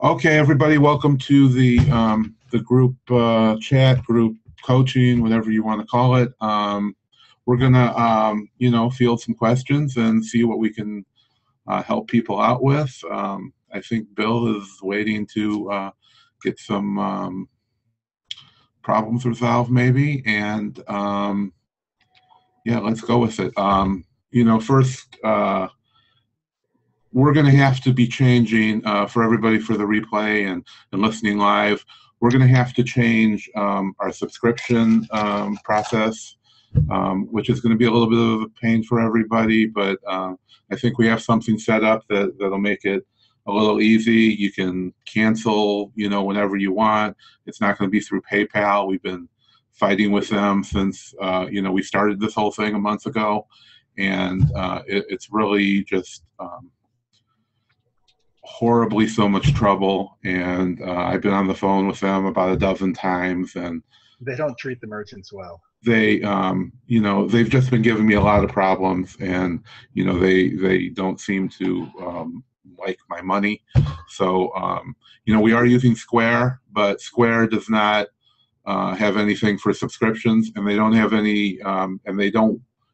Okay, everybody, welcome to the group chat, group coaching, whatever you want to call it. We're gonna field some questions and see what we can help people out with. I think Bill is waiting to get some problems resolved, maybe, and yeah, let's go with it. First. We're going to have to be changing for everybody for the replay and listening live. We're going to have to change our subscription process, which is going to be a little bit of a pain for everybody, but I think we have something set up that'll make it a little easy. You can cancel, whenever you want. It's not going to be through PayPal. We've been fighting with them since, we started this whole thing a month ago, and it's really just horribly so much trouble, and I've been on the phone with them about a dozen times, and they don't treat the merchants well. They they've just been giving me a lot of problems, and they don't seem to like my money. So we are using Square, but Square does not have anything for subscriptions, and they don't have any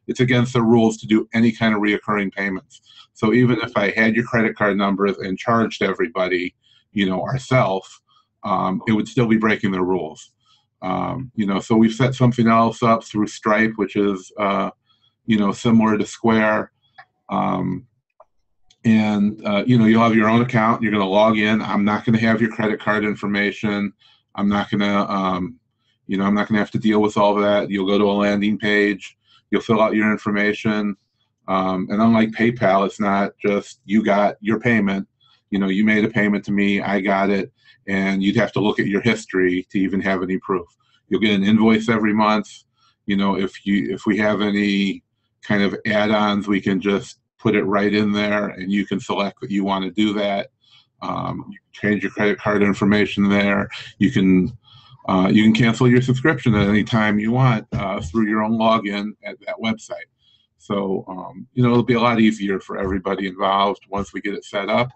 it's against the rules to do any kind of reoccurring payments. So even if I had your credit card numbers and charged everybody, ourselves, it would still be breaking the rules. So we've set something else up through Stripe, which is, similar to Square. You'll have your own account. You're going to log in. I'm not going to have your credit card information. I'm not going to, I'm not going to have to deal with all of that. You'll go to a landing page. You'll fill out your information. And unlike PayPal, it's not just you got your payment. You made a payment to me, I got it, and you'd have to look at your history to even have any proof. You'll get an invoice every month. If we have any kind of add-ons, we can just put it right in there, and you can select that you want to do that. You can change your credit card information there. You can cancel your subscription at any time you want through your own login at that website. So, it'll be a lot easier for everybody involved once we get it set up.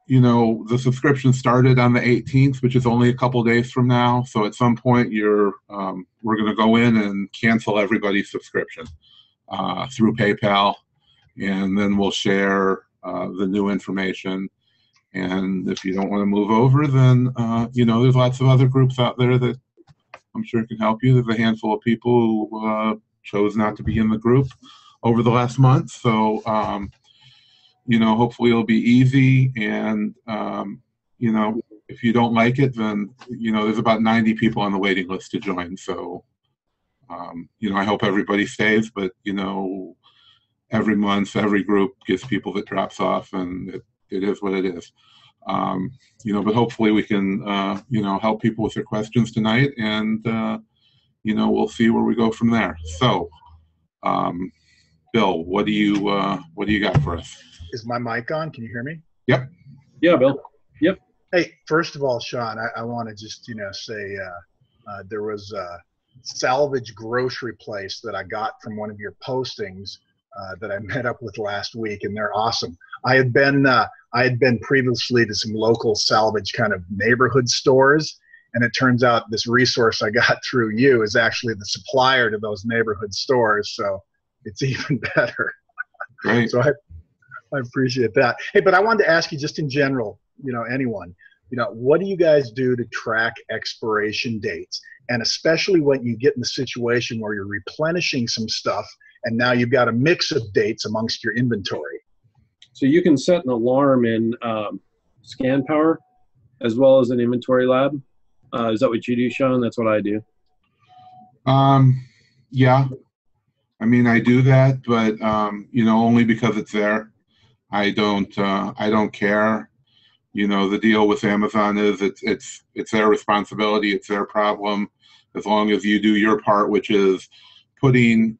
The subscription started on the 18th, which is only a couple days from now. So at some point, we're going to go in and cancel everybody's subscription through PayPal, and then we'll share the new information. And if you don't want to move over, then, there's lots of other groups out there that I'm sure can help you. There's a handful of people who chose not to be in the group over the last month. So, hopefully it'll be easy. And, if you don't like it, then, there's about 90 people on the waiting list to join. So, I hope everybody stays, but, every month, every group gets people that drops off, and it is what it is. But hopefully we can, help people with their questions tonight, and, we'll see where we go from there. So, Bill, what do you got for us? Is my mic on? Can you hear me? Yep. Yeah, Bill. Yep. Hey, first of all, Sean, I want to just, say there was a salvage grocery place that I got from one of your postings that I met up with last week, and they're awesome. I had been previously to some local salvage kind of neighborhood stores, and it turns out this resource I got through you is actually the supplier to those neighborhood stores, so it's even better. Great. So I appreciate that. Hey, but I wanted to ask you just in general, anyone, what do you guys do to track expiration dates? And especially when you get in the situation where you're replenishing some stuff and now you've got a mix of dates amongst your inventory. So you can set an alarm in ScanPower as well as an inventory lab. Is that what you do, Sean? That's what I do. Yeah. I mean, I do that, but only because it's there. I don't care. The deal with Amazon is it's their responsibility. It's their problem. As long as you do your part, which is putting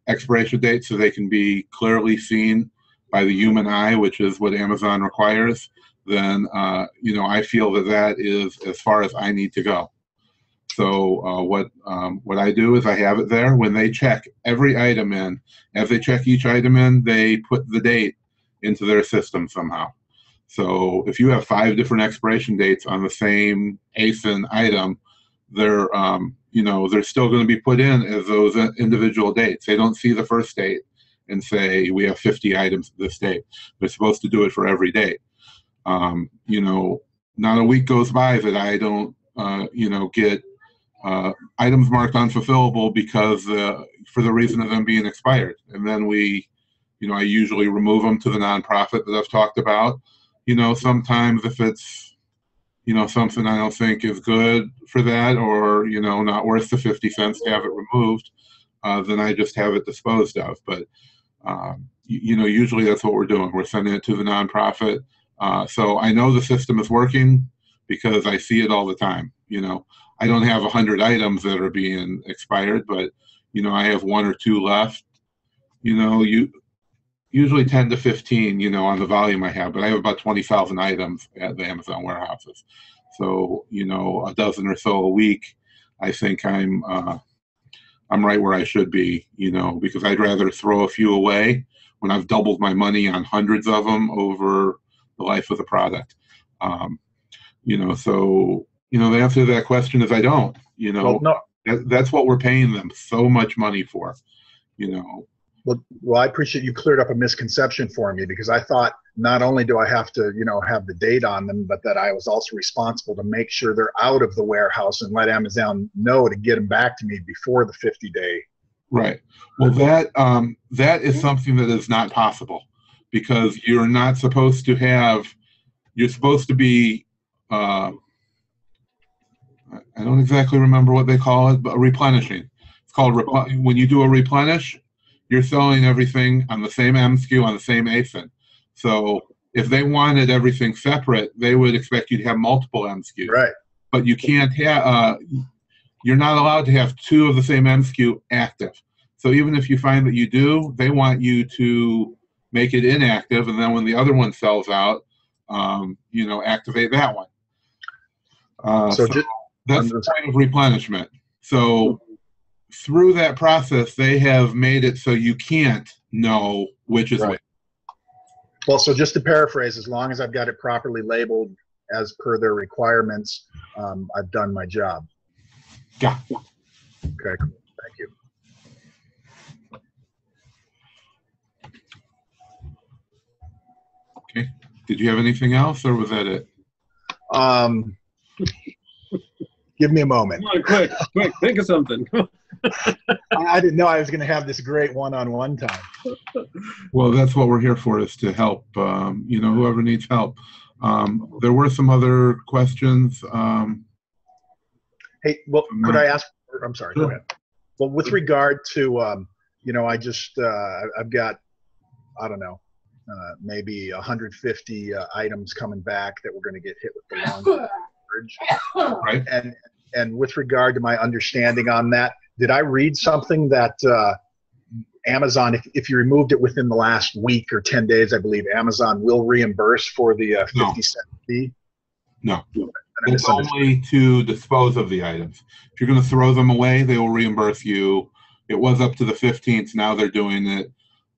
expiration dates so they can be clearly seen by the human eye, which is what Amazon requires, then I feel that is as far as I need to go. So what I do is I have it there. When they check every item in, as they check each item in, they put the date into their system somehow. So if you have 5 different expiration dates on the same ASIN item, they're they're still going to be put in as those individual dates. They don't see the first date and say we have 50 items this date. They're supposed to do it for every date. Not a week goes by that I don't get items marked unfulfillable because for the reason of them being expired. And then I usually remove them to the nonprofit that I've talked about. Sometimes if it's, something I don't think is good for that, or, not worth the 50 cents to have it removed, then I just have it disposed of. But, usually that's what we're doing. We're sending it to the nonprofit. So I know the system is working because I see it all the time. I don't have 100 items that are being expired, but, I have 1 or 2 left. Usually 10 to 15, on the volume I have, but I have about 20,000 items at the Amazon warehouses. So, a dozen or so a week, I think I'm right where I should be, because I'd rather throw a few away when I've doubled my money on hundreds of them over the life of the product. So, the answer to that question is I don't, Well, no. That's what we're paying them so much money for, Well, I appreciate you cleared up a misconception for me, because I thought not only do I have to, have the date on them, but that I was also responsible to make sure they're out of the warehouse and let Amazon know to get them back to me before the 50-day. Right. Well, that is something that is not possible, because you're not supposed to have. You're supposed to be. I don't exactly remember what they call it, but replenishing. It's called when you do a replenish. You're selling everything on the same MSKU on the same ASIN. So if they wanted everything separate, they would expect you to have multiple MSKUs. Right. But you can't have. You're not allowed to have 2 of the same MSKU active. So even if you find that you do, they want you to make it inactive, and then when the other one sells out, activate that one. So that's the point of replenishment. So through that process, they have made it so you can't know which is which. Well, so just to paraphrase, as long as I've got it properly labeled as per their requirements, I've done my job. Yeah. Okay, cool. Thank you. Okay. Did you have anything else, or was that it? Give me a moment. Come on, quick, think of something. I didn't know I was going to have this great one-on-one time. Well, that's what we're here for, is to help, whoever needs help. There were some other questions. Hey, well, could I ask? I'm sorry. Sure. Go ahead. Well, with regard to, I've got, I don't know, maybe 150 items coming back that we're going to get hit with the long coverage. Right. And with regard to my understanding on that, did I read something that Amazon, if you removed it within the last week or 10 days, I believe Amazon will reimburse for the 50-cent fee? No. It's only to dispose of the items. If you're going to throw them away, they will reimburse you. It was up to the 15th. Now they're doing it.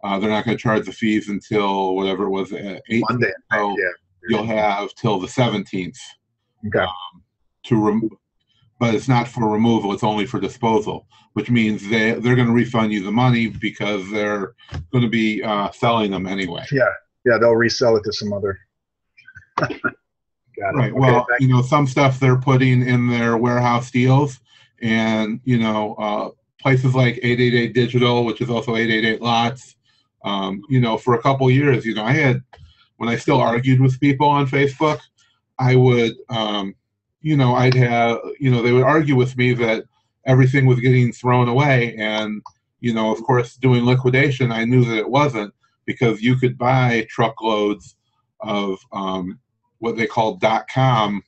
They're not going to charge the fees until whatever it was, 8th. Monday. So yeah. You'll have till the 17th. Okay. But it's not for removal. It's only for disposal, which means they're going to refund you the money because they're going to be selling them anyway. Yeah, they'll resell it to some other. Got it. Right. Okay, well, some stuff they're putting in their warehouse deals, and places like 888 Digital, which is also 888 Lots. For a couple years, I had, when I still argued with people on Facebook, I would, I'd have, they would argue with me that everything was getting thrown away, and of course, doing liquidation, I knew that it wasn't, because you could buy truckloads of what they call .com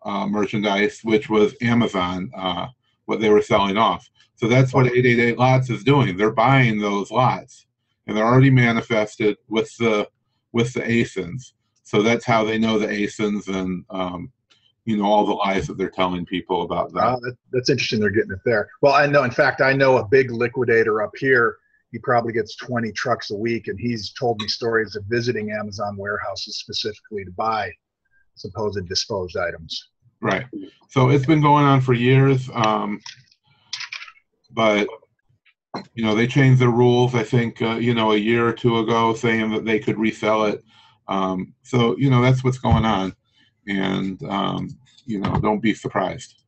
merchandise, which was Amazon, what they were selling off. So that's what 888 Lots is doing. They're buying those lots, and they're already manifested with the ASINs. So that's how they know the ASINs and all the lies that they're telling people about that. That's interesting. They're getting it there. Well, I know. In fact, I know a big liquidator up here. he probably gets 20 trucks a week, and he's told me stories of visiting Amazon warehouses specifically to buy supposed disposed items. Right. So it's been going on for years, but they changed their rules, I think, a year or two ago, saying that they could resell it. So that's what's going on, and don't be surprised.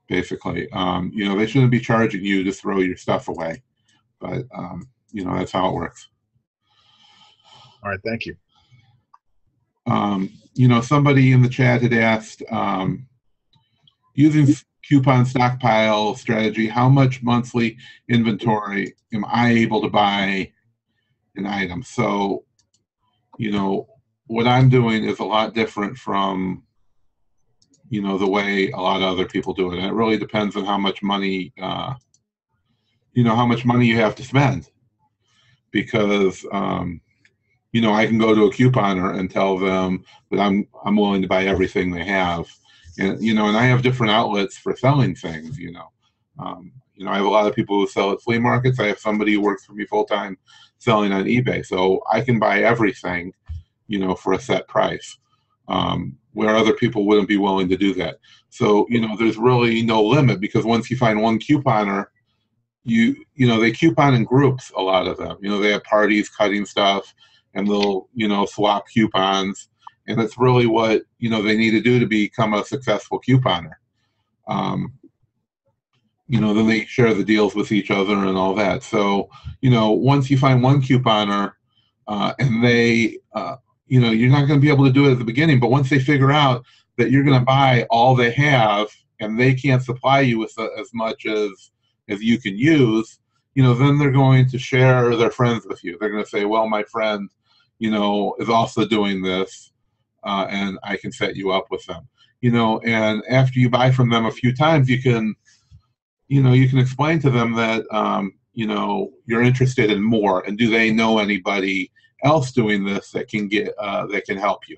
Basically, they shouldn't be charging you to throw your stuff away, but that's how it works. All right, thank you. Somebody in the chat had asked, using coupon stockpile strategy, how much monthly inventory am I able to buy an item? So, what I'm doing is a lot different from, the way a lot of other people do it. And it really depends on how much money, how much money you have to spend. Because, I can go to a couponer and tell them that I'm willing to buy everything they have. And, and I have different outlets for selling things, I have a lot of people who sell at flea markets. I have somebody who works for me full-time selling on eBay. So I can buy everything, for a set price, where other people wouldn't be willing to do that. So, there's really no limit, because once you find one couponer, they coupon in groups, a lot of them. They have parties cutting stuff, and they'll, swap coupons. And that's really what, they need to do to become a successful couponer. Then they share the deals with each other and all that. So, once you find one couponer, and they, you're not going to be able to do it at the beginning, but once they figure out that you're going to buy all they have and they can't supply you with as much as you can use, then they're going to share their friends with you. They're going to say, well, my friend, is also doing this, and I can set you up with them. And after you buy from them a few times, you can explain to them that, you're interested in more, and do they know anybody else doing this that can help you?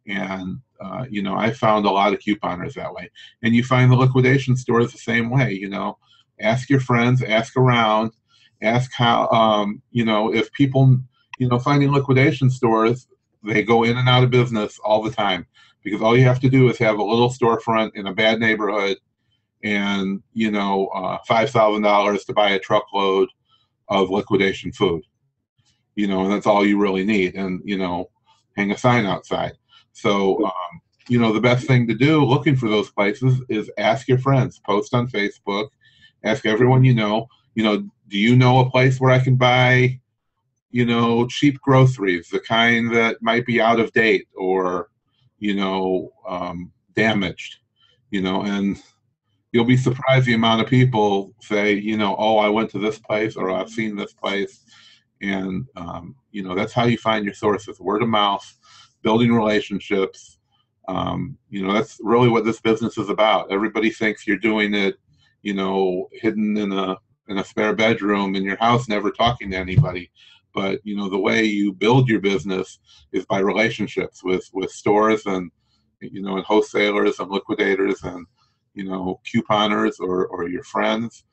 And, I found a lot of couponers that way. And you find the liquidation stores the same way. Ask your friends, ask around, ask how, if people, finding liquidation stores, they go in and out of business all the time, because all you have to do is have a little storefront in a bad neighborhood and, $5,000 to buy a truckload of liquidation food, and that's all you really need. And, hang a sign outside. So, the best thing to do looking for those places is ask your friends, post on Facebook, ask everyone do you know a place where I can buy, cheap groceries, the kind that might be out of date or, damaged, and you'll be surprised the amount of people say, oh, I went to this place, or I've seen this place. And, that's how you find your sources, word of mouth, building relationships. That's really what this business is about. Everybody thinks you're doing it, hidden in a spare bedroom in your house, never talking to anybody. But, the way you build your business is by relationships with stores and, and wholesalers and liquidators and, couponers or your friends.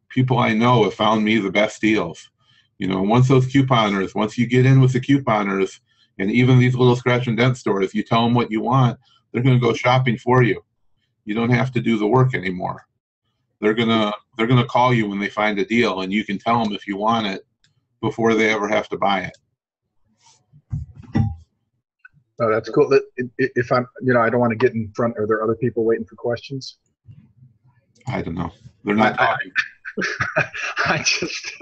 People I know have found me the best deals. Once you get in with the couponers, and even these little scratch and dent stores, you tell them what you want, they're going to go shopping for you. You don't have to do the work anymore. They're gonna call you when they find a deal, and you can tell them if you want it before they ever have to buy it. Oh, that's cool. If I'm, I don't want to get in front. Are there other people waiting for questions? I don't know. They're not talking. I just,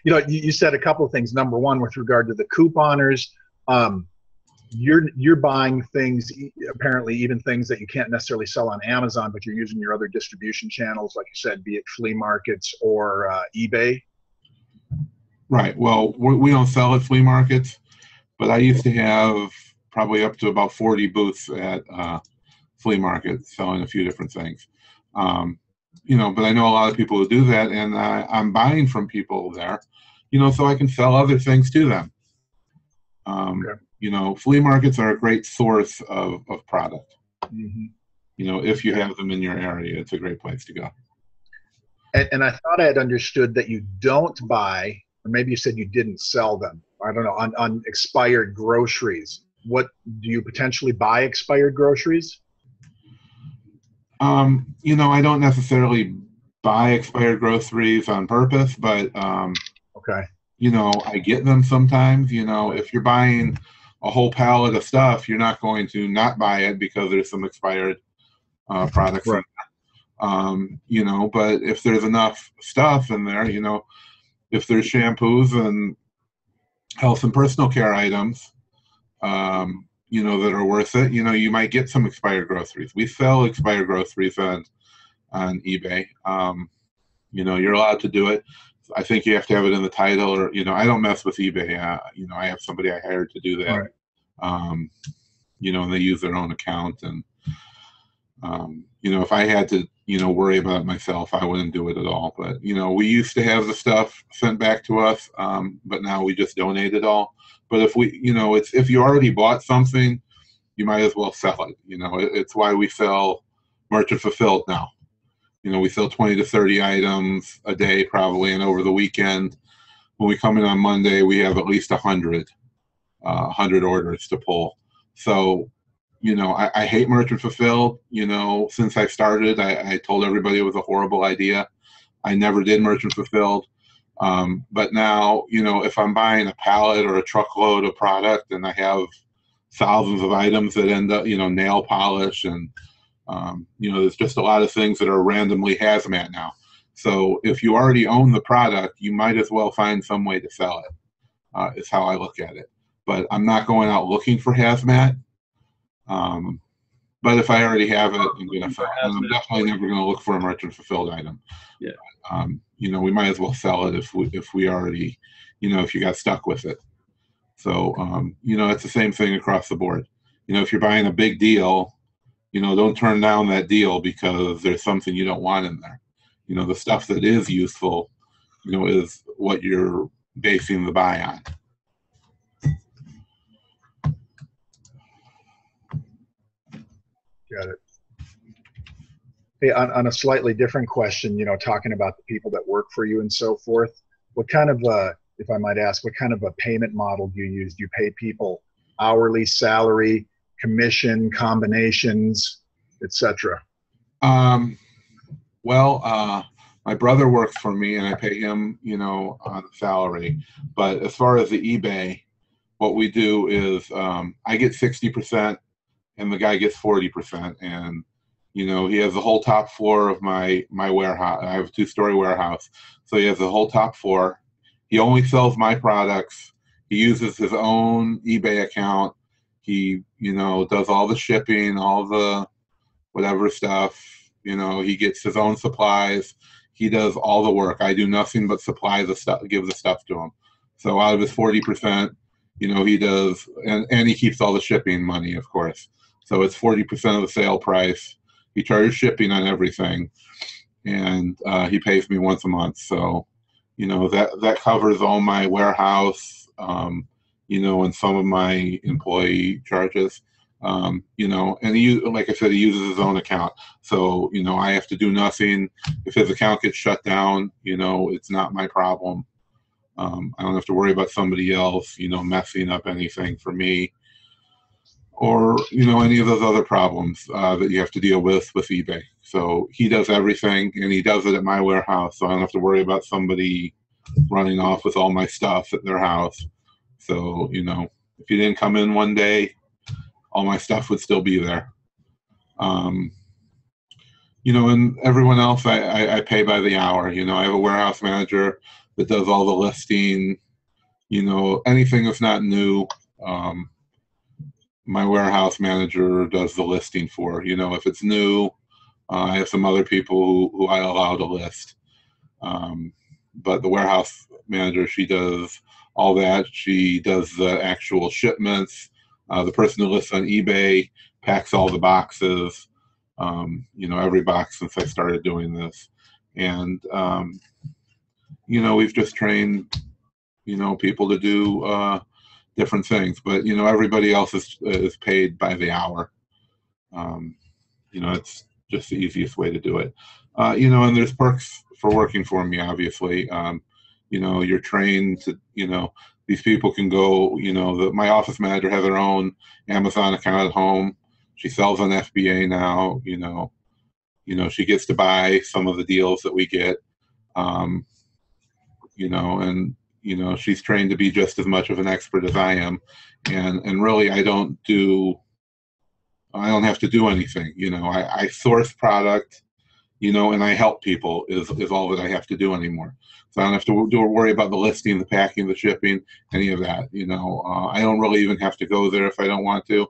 you said a couple of things. Number one, with regard to the couponers, you're buying things, apparently even things that you can't necessarily sell on Amazon, but you're using your other distribution channels, like you said, be it flea markets or eBay. Right. Well, we don't sell at flea markets, but I used to have probably up to about 40 booths at flea markets selling a few different things. But I know a lot of people who do that, and I'm buying from people there, so I can sell other things to them. Okay. Flea markets are a great source of product. Mm-hmm. If you have them in your area, it's a great place to go. And I thought I had understood that you don't buy, or maybe you said you didn't sell them. I don't know, on expired groceries. What do you potentially buy expired groceries? I don't necessarily buy expired groceries on purpose, but Okay. I get them sometimes. If you're buying a whole pallet of stuff, you're not going to not buy it because there's some expired products in Right. there. But if there's enough stuff in there, if there's shampoos and health and personal care items, that are worth it, you might get some expired groceries. We sell expired groceries on eBay. You're allowed to do it. I think you have to have it in the title, or I don't mess with eBay. I have somebody I hired to do that. Right. And they use their own account, and if I had to worry about it myself, I wouldn't do it at all. But we used to have the stuff sent back to us, but now we just donate it all. But if you already bought something, you might as well sell it. It's why we sell merchant fulfilled now. We sell 20 to 30 items a day probably, and over the weekend, when we come in on Monday, we have at least 100 orders to pull. So, I hate merchant fulfilled. Since I started, I told everybody it was a horrible idea. I never did merchant fulfilled. But now, if I'm buying a pallet or a truckload of product and I have thousands of items that end up, nail polish and, there's just a lot of things that are randomly hazmat now. So if you already own the product, you might as well find some way to sell it, is how I look at it. But I'm not going out looking for hazmat. But if I already have it, I'm going to sell it. And I'm definitely never going to look for a merchant fulfilled item. Yeah. We might as well sell it if we already, if you got stuck with it. So, it's the same thing across the board. If you're buying a big deal, don't turn down that deal because there's something you don't want in there. The stuff that is useful, is what you're basing the buy on. Got it. Hey, on a slightly different question, talking about the people that work for you and so forth, what kind of, if I might ask, what kind of a payment model do you use? Do you pay people hourly, salary, commission, combinations, etc.? My brother works for me and I pay him, on salary. But as far as the eBay, what we do is I get 60% and the guy gets 40%. And, he has the whole top floor of my warehouse. I have a 2-story warehouse. So he has the whole top floor. He only sells my products. He uses his own eBay account. He, does all the shipping, all the whatever stuff. He gets his own supplies. He does all the work. I do nothing but supply the stuff, give the stuff to him. So out of his 40%, he does, and he keeps all the shipping money, of course. So it's 40% of the sale price. He charges shipping on everything, and he pays me once a month. So, that covers all my warehouse, and some of my employee charges. And he, like I said, he uses his own account. So, I have to do nothing. If his account gets shut down, it's not my problem. I don't have to worry about somebody else, messing up anything for me, or, any of those other problems that you have to deal with eBay. So he does everything, and he does it at my warehouse. So I don't have to worry about somebody running off with all my stuff at their house. So, if you didn't come in one day, all my stuff would still be there. And everyone else I pay by the hour. I have a warehouse manager that does all the listing, anything that's not new. My warehouse manager does the listing for. If it's new, I have some other people who I allow to list. But the warehouse manager, she does all that. She does the actual shipments. The person who lists on eBay packs all the boxes, every box since I started doing this. And, we've just trained, people to do different things. But, everybody else is paid by the hour. It's just the easiest way to do it. You know, and there's perks for working for me, obviously. You know, you're trained to, you know, these people can go, you know, my office manager has her own Amazon account at home. She sells on FBA now, you know, she gets to buy some of the deals that we get, you know, and, you know, she's trained to be just as much of an expert as I am. And really, I don't have to do anything. You know, I source product, you know, and I help people is all that I have to do anymore. So I don't have to worry about the listing, the packing, the shipping, any of that. You know, I don't really even have to go there if I don't want to.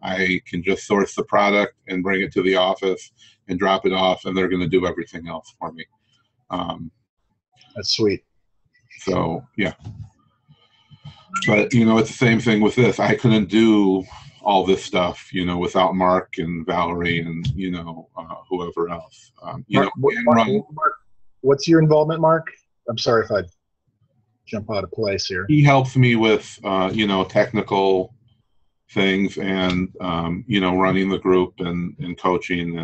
I can just source the product and bring it to the office and drop it off, and they're going to do everything else for me. That's sweet. So, yeah. But, you know, it's the same thing with this. I couldn't do all this stuff, you know, without Mark and Valerie and, you know, whoever else. Mark, what's your involvement, Mark? I'm sorry if I jump out of place here. He helps me with, you know, technical things and, you know, running the group and coaching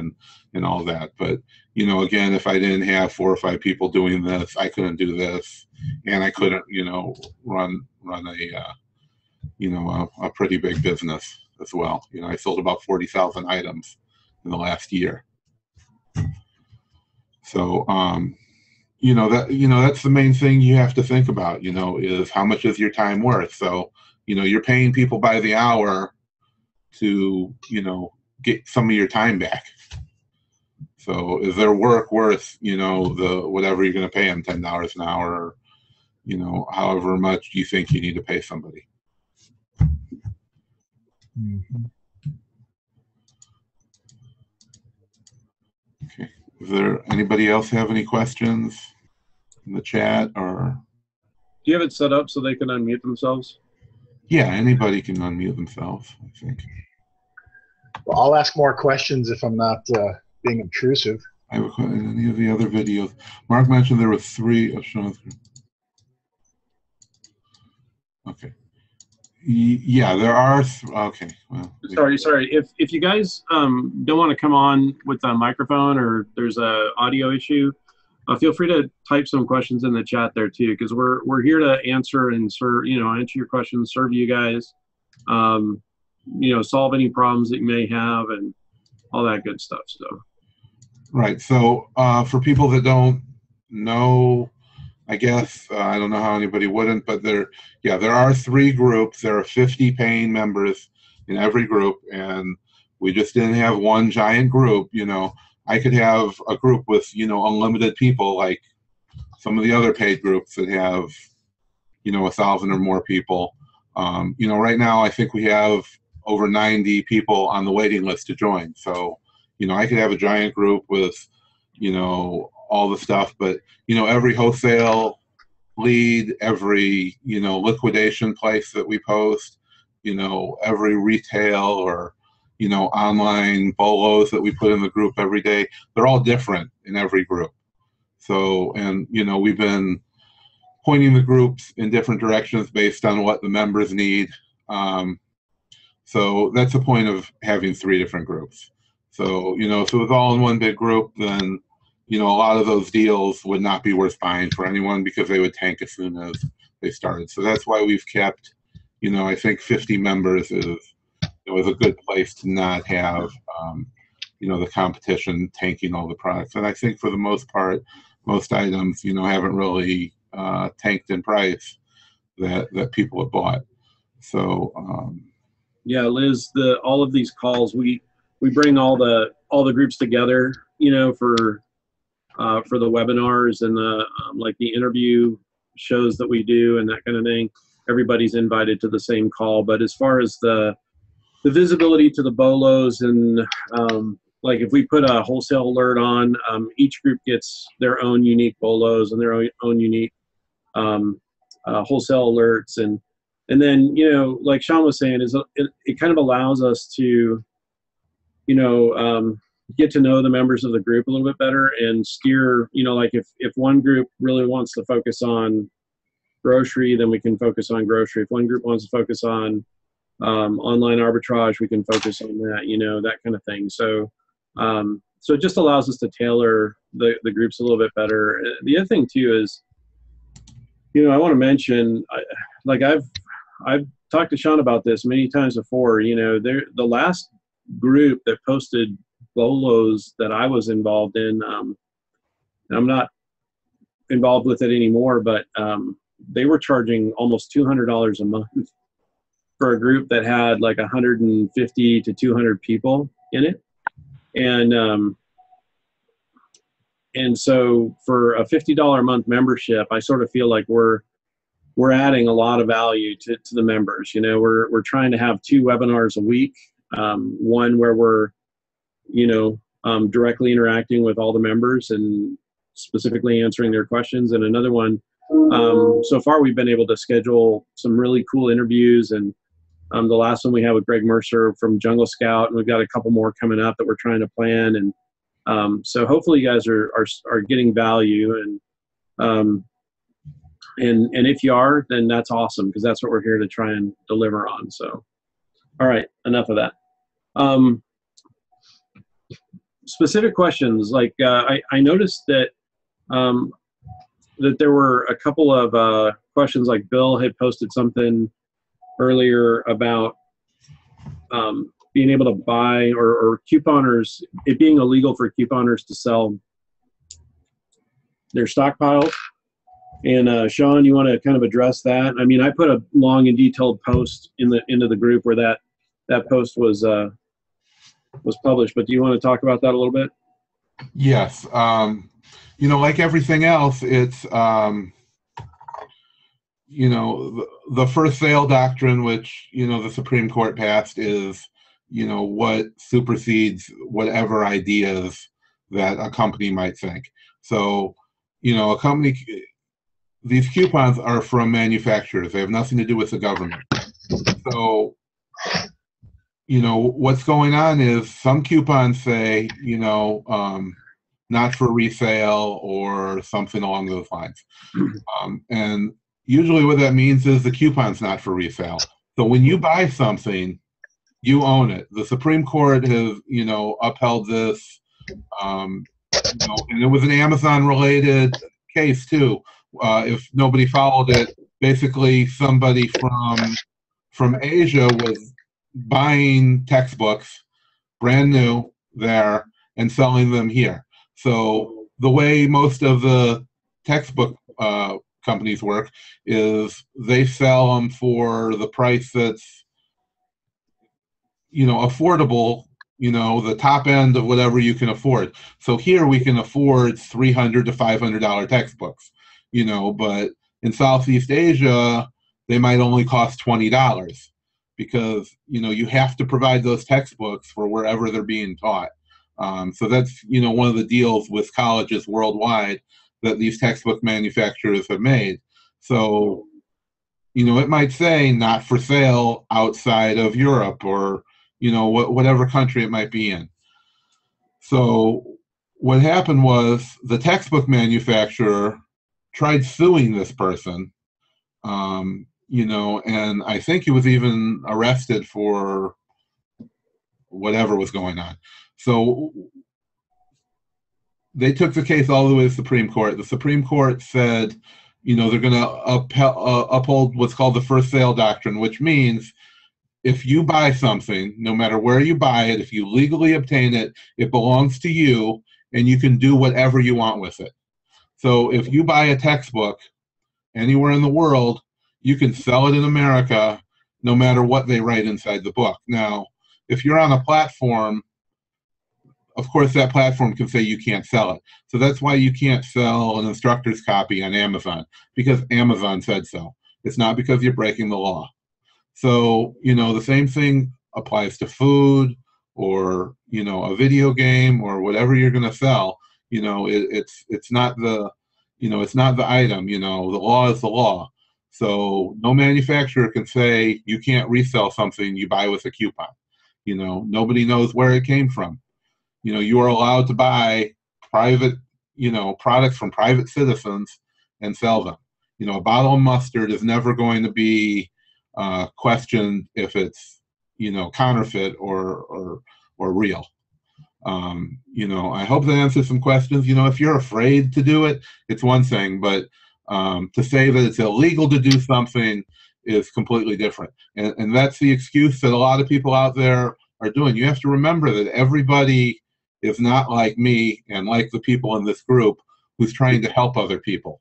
and all that. But, you know, again, if I didn't have 4 or 5 people doing this, I couldn't do this. And I couldn't, you know, run a, you know, a pretty big business as well. You know, I sold about 40,000 items in the last year. So, you know, that's the main thing you have to think about, you know, is how much is your time worth? So, you know, you're paying people by the hour to, you know, get some of your time back. So is their work worth, you know, the whatever you're going to pay them, $10 an hour, or, you know, however much you think you need to pay somebody. Mm-hmm. Okay. Is there anybody else have any questions in the chat, or? Do you have it set up so they can unmute themselves? Yeah, anybody can unmute themselves, I think. Well, I'll ask more questions if I'm not being intrusive. I have a question in any of the other videos. Mark mentioned there were 3. Okay. Yeah, there are. Okay. Well, sorry. If you guys don't want to come on with a microphone or there's a audio issue, feel free to type some questions in the chat there too, because we're here to answer and serve, you know, answer your questions, serve you guys, you know, solve any problems that you may have and all that good stuff. So. Right. So for people that don't know, I guess I don't know how anybody wouldn't, but there are 3 groups. There are 50 paying members in every group, and we just didn't have one giant group. You know, I could have a group with, you know, unlimited people, like some of the other paid groups that have, you know, 1,000 or more people. You know, right now I think we have over 90 people on the waiting list to join. So, you know, I could have a giant group with, you know, all the stuff, but, you know, every wholesale lead, every, you know, liquidation place that we post, you know, every retail or, you know, online bolos that we put in the group every day, they're all different in every group. So, and, you know, we've been pointing the groups in different directions based on what the members need. So that's the point of having 3 different groups. So, you know, if it was all in one big group, then, you know, a lot of those deals would not be worth buying for anyone because they would tank as soon as they started. So that's why we've kept, you know, I think 50 members is a good place to not have, you know, the competition tanking all the products. And I think for the most part, most items, you know, haven't really tanked in price that people have bought. So yeah, Liz, all of these calls, we bring all the groups together, you know, for the webinars and the like the interview shows that we do and that kind of thing. Everybody's invited to the same call. But as far as the visibility to the bolos and like if we put a wholesale alert on, each group gets their own unique bolos and their own unique wholesale alerts. And then, you know, like Sean was saying, it kind of allows us to, you know, get to know the members of the group a little bit better and steer, you know, like if one group really wants to focus on grocery, then we can focus on grocery. If one group wants to focus on online arbitrage, we can focus on that, you know, that kind of thing. So so it just allows us to tailor the groups a little bit better. The other thing too is, I want to mention, I've talked to Sean about this many times before. The last group that posted bolos that I was involved in, I'm not involved with it anymore, but they were charging almost $200 a month for a group that had like 150 to 200 people in it. And so for a $50 a month membership, I sort of feel like we're adding a lot of value to the members. We're trying to have 2 webinars a week, one where we're, directly interacting with all the members and specifically answering their questions, and another one, so far we've been able to schedule some really cool interviews, and the last one we had with Greg Mercer from Jungle Scout, and we've got a couple more coming up that we're trying to plan, and so hopefully you guys are getting value, and if you are, then that's awesome, because that's what we're here to try and deliver on. So, all right, enough of that. Specific questions, like I noticed that that there were a couple of questions, like Bill had posted something earlier about being able to buy, or couponers, it being illegal for couponers to sell their stockpiles. And Sean, you want to kind of address that? I mean, I put a long and detailed post into the group where that post was published, but do you want to talk about that a little bit? Yes. Like everything else, it's, the first sale doctrine, which, the Supreme Court passed, is, what supersedes whatever ideas that a company might think. So, a company, these coupons are from manufacturers. They have nothing to do with the government. So, what's going on is some coupons say, not for resale or something along those lines. And usually what that means is the coupon's not for resale. So when you buy something, you own it. The Supreme Court has, upheld this, and it was an Amazon-related case too. If nobody followed it, basically somebody from Asia was buying textbooks, brand new there, and selling them here. So the way most of the textbook companies work is they sell them for the price that's, affordable, the top end of whatever you can afford. So here we can afford $300 to $500 textbooks, but in Southeast Asia, they might only cost $20 because, you have to provide those textbooks for wherever they're being taught. So that's, one of the deals with colleges worldwide that these textbook manufacturers have made. So, it might say not for sale outside of Europe or, whatever country it might be in. So what happened was the textbook manufacturer tried suing this person, and I think he was even arrested for whatever was going on. So they took the case all the way to the Supreme Court. The Supreme Court said, they're going to uphold what's called the first sale doctrine, which means if you buy something, no matter where you buy it, if you legally obtain it, it belongs to you, and you can do whatever you want with it. So if you buy a textbook anywhere in the world, you can sell it in America, no matter what they write inside the book. Now, if you're on a platform, of course, that platform can say you can't sell it. So that's why you can't sell an instructor's copy on Amazon, because Amazon said so. It's not because you're breaking the law. So, the same thing applies to food or, a video game or whatever you're going to sell. It's not the, it's not the item, the law is the law. So no manufacturer can say you can't resell something you buy with a coupon. Nobody knows where it came from. You are allowed to buy private, products from private citizens and sell them. A bottle of mustard is never going to be questioned if it's, counterfeit or real. I hope that answers some questions. If you're afraid to do it, it's one thing, but to say that it's illegal to do something is completely different. And that's the excuse that a lot of people out there are doing. You have to remember that everybody is not like me and like the people in this group who's trying to help other people.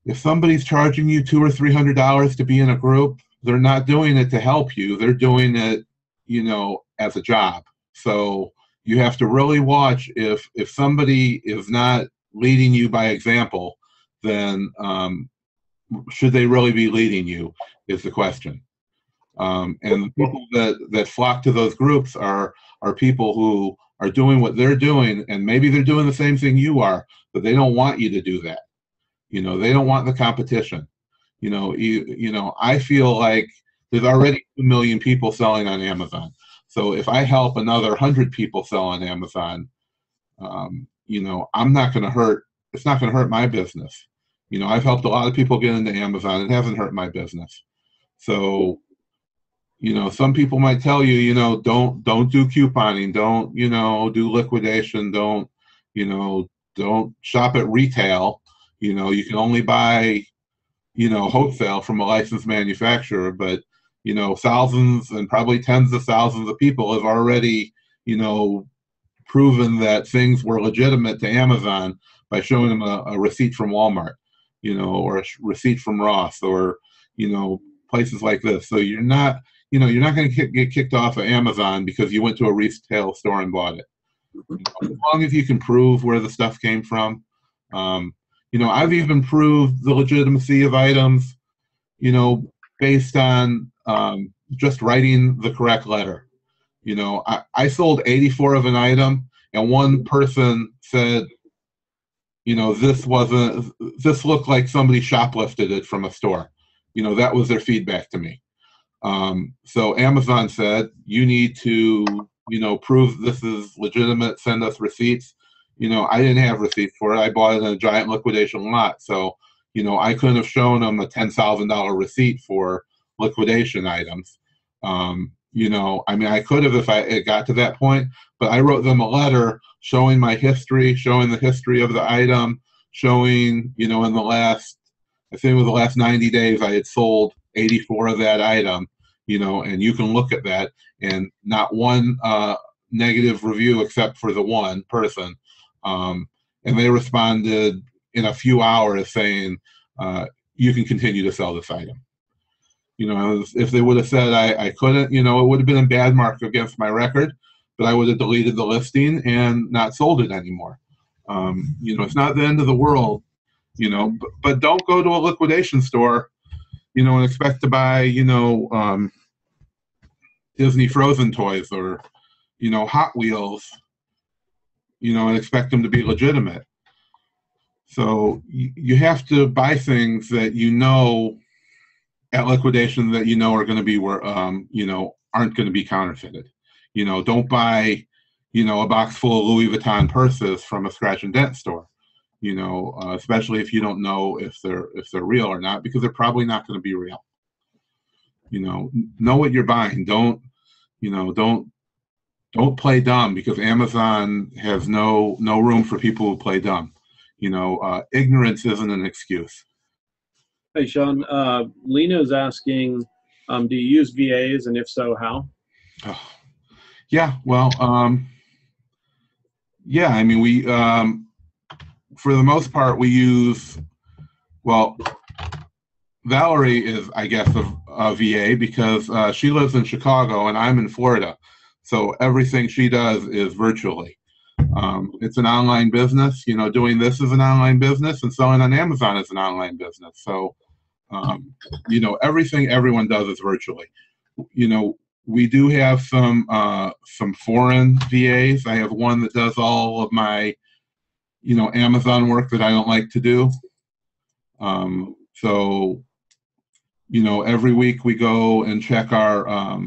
If somebody's charging you $200 or $300 to be in a group, they're not doing it to help you. They're doing it, as a job. So you have to really watch if somebody is not leading you by example, then should they really be leading you is the question. And the people that flock to those groups are people who are doing what they're doing, and maybe they're doing the same thing you are, but they don't want you to do that. They don't want the competition. I feel like there's already 2 million people selling on Amazon. So if I help another 100 people sell on Amazon, I'm not going to hurt. It's not going to hurt my business. I've helped a lot of people get into Amazon. It hasn't hurt my business. So, some people might tell you, don't do couponing, don't, do liquidation, don't shop at retail. You can only buy, wholesale from a licensed manufacturer, but thousands and probably tens of thousands of people have already, proven that things were legitimate to Amazon by showing them a receipt from Walmart, or a receipt from Ross, or, places like this. So you're not going to get kicked off of Amazon because you went to a retail store and bought it. As long as you can prove where the stuff came from. I've even proved the legitimacy of items, based on just writing the correct letter. I sold 84 of an item, and one person said, this looked like somebody shoplifted it from a store. That was their feedback to me. So Amazon said, you need to, prove this is legitimate, send us receipts. I didn't have receipts for it. I bought it in a giant liquidation lot. So, I couldn't have shown them a $10,000 receipt for liquidation items. I could have if it got to that point, but I wrote them a letter showing my history, showing the history of the item, showing, in I think it was the last 90 days, I had sold 84 of that item, and you can look at that, and not one negative review except for the one person. And they responded in a few hours saying, you can continue to sell this item. If they would have said I couldn't, it would have been a bad mark against my record, but I would have deleted the listing and not sold it anymore. It's not the end of the world, but don't go to a liquidation store, and expect to buy, Disney Frozen toys or, Hot Wheels, and expect them to be legitimate. So you have to buy things that at liquidation that are going to be aren't going to be counterfeited. Don't buy, a box full of Louis Vuitton purses from a scratch and dent store. Especially if you don't know if they're real or not, because they're probably not going to be real. Know what you're buying. Don't play dumb, because Amazon has no room for people who play dumb. Ignorance isn't an excuse. Hey, Sean, Lena's asking, do you use VAs, and if so, how? Yeah, well, we, for the most part, we use, Valerie is, I guess, a VA because she lives in Chicago and I'm in Florida. So everything she does is virtually. It's an online business. Doing this is an online business, and selling on Amazon is an online business. So, everything everyone does is virtually. We do have some foreign VAs. I have one that does all of my, Amazon work that I don't like to do. So, every week we go and check our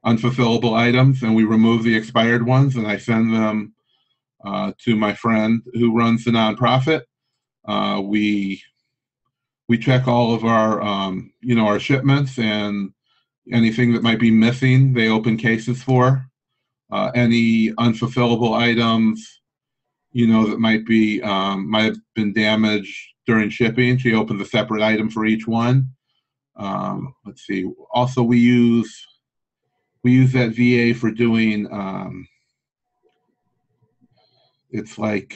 unfulfillable items, and we remove the expired ones, and I send them to my friend who runs the nonprofit. We check all of our our shipments, and anything that might be missing, they open cases for. Any unfulfillable items, that might have been damaged during shipping. She opens a separate item for each one. Let's see. Also, we use that VA for doing. It's like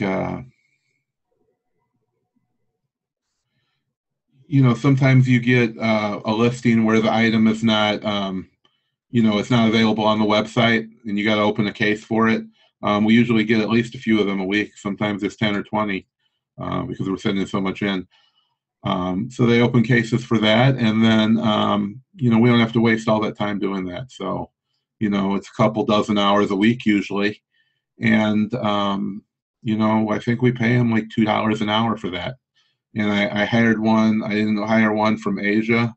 sometimes you get a listing where the item is not it's not available on the website, and you got to open a case for it. We usually get at least a few of them a week. Sometimes it's 10 or 20 because we're sending so much in. So they open cases for that, and then we don't have to waste all that time doing that. So it's a couple dozen hours a week usually, and I think we pay them like $2 an hour for that. And I hired one. I didn't hire one from Asia.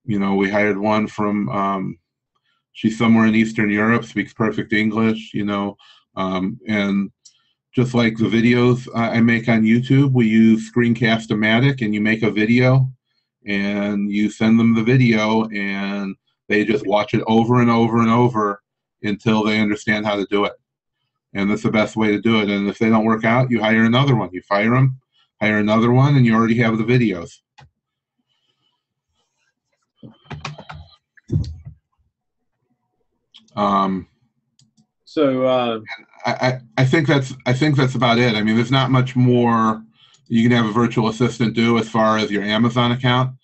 We hired one from. She's somewhere in Eastern Europe, speaks perfect English. And just like the videos I make on YouTube, we use Screencast-O-Matic, and you make a video, and you send them the video, and they just watch it over and over and over until they understand how to do it. And that's the best way to do it. And if they don't work out, you hire another one. You fire them, hire another one, and you already have the videos. I think that's about it. I mean, there's not much more you can have a virtual assistant do as far as your Amazon account.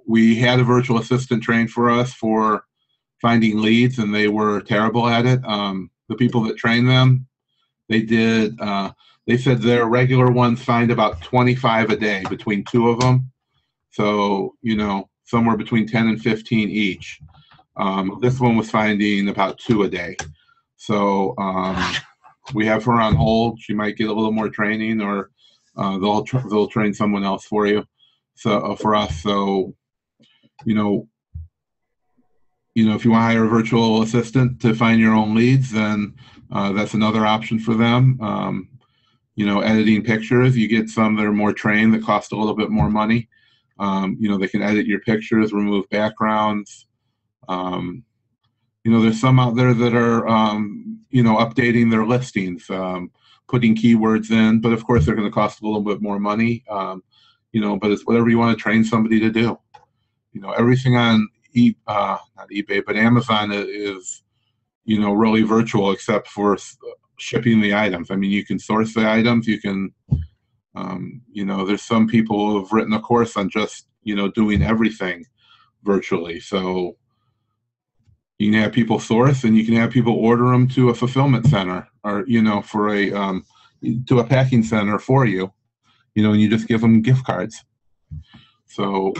We had a virtual assistant trained for us for finding leads, and they were terrible at it. The people that trained them, they said their regular ones find about 25 a day between two of them. So, somewhere between 10 and 15 each. This one was finding about 2 a day. So we have her on hold. She might get a little more training, or they'll train someone else for you. So for us, so if you want to hire a virtual assistant to find your own leads, then that's another option for them. Editing pictures, you get some that are more trained that cost a little bit more money. They can edit your pictures, remove backgrounds. There's some out there that are, updating their listings, putting keywords in, but of course they're going to cost a little bit more money. But it's whatever you want to train somebody to do. Everything on not eBay, but Amazon is, really virtual except for shipping the items. I mean, you can source the items. You can, there's some people who have written a course on just, doing everything virtually. So you can have people source, and you can have people order them to a fulfillment center, or for to a packing center for you, and you just give them gift cards. So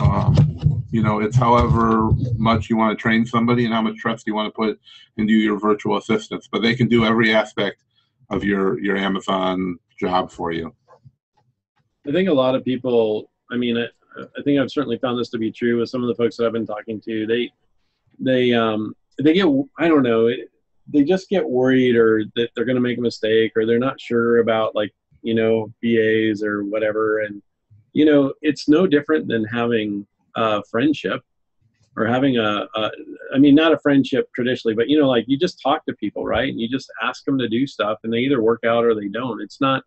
it's however much you want to train somebody and how much trust you want to put into your virtual assistants, but they can do every aspect of your Amazon job for you. I think a lot of people, I think I've certainly found this to be true with some of the folks that I've been talking to. They get, I don't know, they just get worried, or that they're going to make a mistake, or they're not sure about VAs or whatever. And, it's no different than having a friendship, or having not a friendship traditionally, but, you just talk to people, right? And you just ask them to do stuff, and they either work out or they don't. It's not,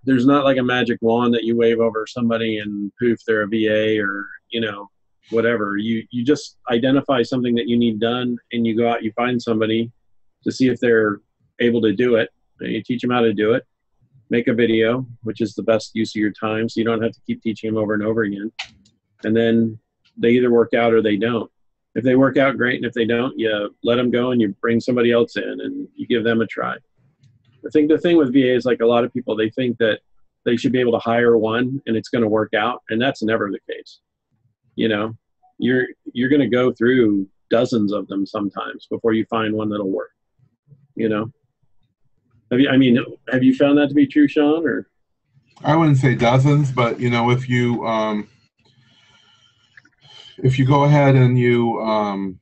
there's not like a magic wand that you wave over somebody and poof, they're a VA, or, whatever. You just identify something that you need done, and you go out, you find somebody to see if they're able to do it, and you teach them how to do it, make a video, which is the best use of your time, so you don't have to keep teaching them over and over again. And then they either work out or they don't. If they work out, great, and if they don't, you let them go and you bring somebody else in and you give them a try. I think the thing with VA is, like, a lot of people, they think that they should be able to hire one and it's going to work out, and that's never the case. You're going to go through dozens of them sometimes before you find one that'll work. Have you found that to be true, Sean? Or I wouldn't say dozens, but if you go ahead and you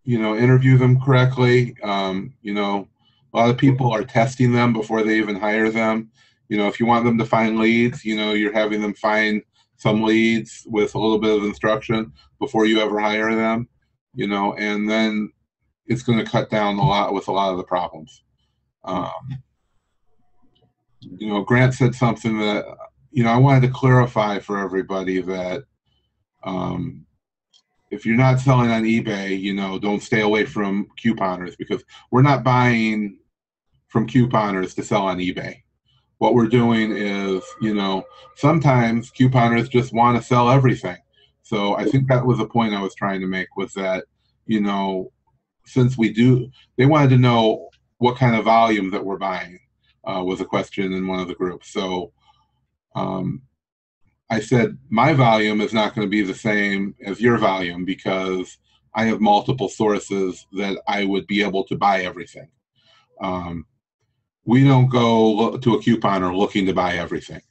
interview them correctly, a lot of people are testing them before they even hire them. If you want them to find leads, you're having them find some leads with a little bit of instruction before you ever hire them, and then it's going to cut down a lot of the problems. Grant said something that, I wanted to clarify for everybody that if you're not selling on eBay, don't stay away from couponers, because we're not buying from couponers to sell on eBay. What we're doing is, sometimes couponers just want to sell everything. So I think that was the point I was trying to make, was that, since they wanted to know what kind of volume that we're buying, was a question in one of the groups. So I said my volume is not going to be the same as your volume, because I have multiple sources that I would be able to buy everything. We don't go to a couponer looking to buy everything.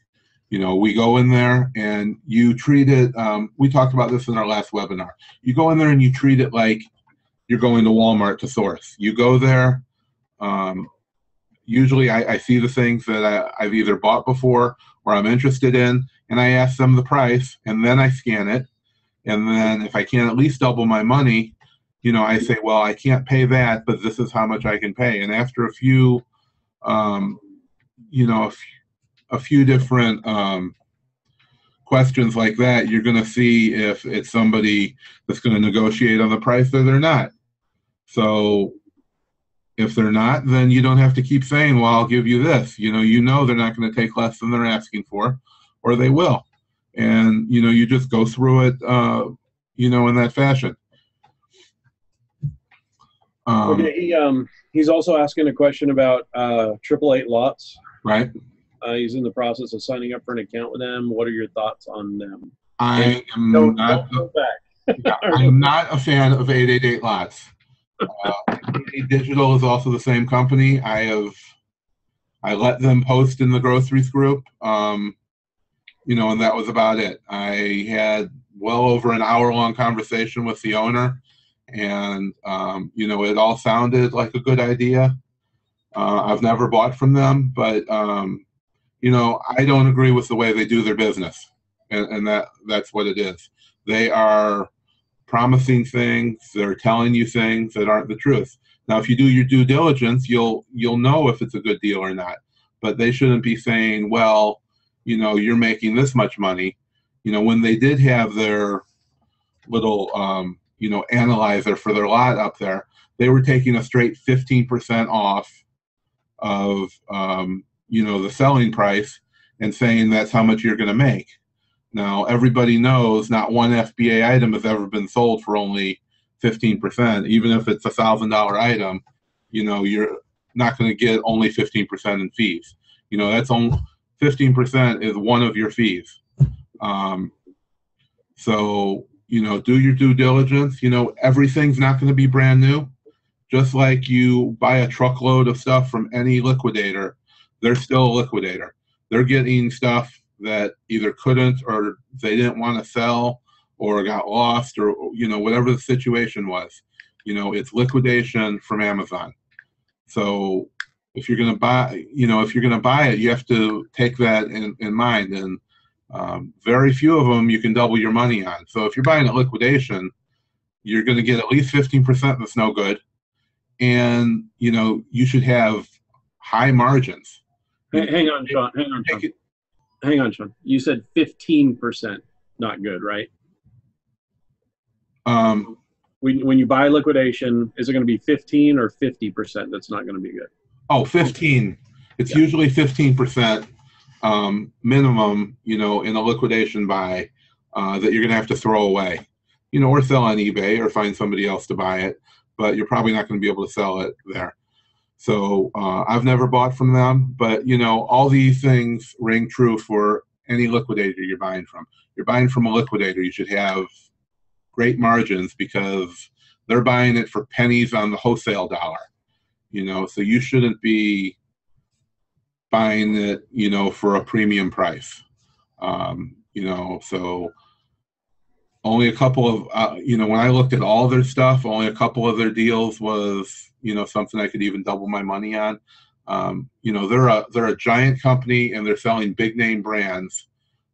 We go in there and you treat it, we talked about this in our last webinar. You go in there and you treat it like you're going to Walmart to source. You go there, usually I see the things that I've either bought before or I'm interested in, and I ask them the price, and then I scan it. And then if I can at least double my money, I say, well, I can't pay that, but this is how much I can pay. And after a few, a few different questions like that, you're going to see if it's somebody that's going to negotiate on the price or they're not. So if they're not, then you don't have to keep saying, well, I'll give you this. They're not going to take less than they're asking for, or they will. And, you just go through it, in that fashion. Okay, he's also asking a question about 888 lots. Right. He's in the process of signing up for an account with them. What are your thoughts on them? I am not a fan of 888 lots. Digital is also the same company. I let them post in the groceries group, and that was about it. I had well over an hour-long conversation with the owner, and it all sounded like a good idea. I've never bought from them, but I don't agree with the way they do their business, and that's what it is. They are promising things, they're telling you things that aren't the truth. Now, if you do your due diligence, you'll know if it's a good deal or not. But they shouldn't be saying, well, you're making this much money. When they did have their little, analyzer for their lot up there, they were taking a straight 15% off of, the selling price and saying that's how much you're going to make. Now, everybody knows not one FBA item has ever been sold for only 15%. Even if it's a $1,000 item, you're not going to get only 15% in fees. That's only 15% is one of your fees. So, do your due diligence. Everything's not going to be brand new. Just like you buy a truckload of stuff from any liquidator, they're still a liquidator. They're getting stuff that either couldn't, or they didn't want to sell, or got lost, or whatever the situation was. It's liquidation from Amazon. So if you're going to buy it, you have to take that in mind. And very few of them you can double your money on. So if you're buying at liquidation, you're going to get at least 15% that's no good, and you should have high margins. Hang on, Sean. Hang on, Sean. You said 15% not good, right? When you buy liquidation, is it going to be 15 or 50% that's not going to be good? Oh, 15. It's usually 15% minimum, in a liquidation buy that you're going to have to throw away, or sell on eBay or find somebody else to buy it, but you're probably not going to be able to sell it there. So I've never bought from them, but all these things ring true for any liquidator you're buying from. You're buying from a liquidator, you should have great margins, because they're buying it for pennies on the wholesale dollar. So you shouldn't be buying it, for a premium price. So only a couple of, when I looked at all their stuff, only a couple of their deals was, something I could even double my money on. They're a giant company, and they're selling big name brands.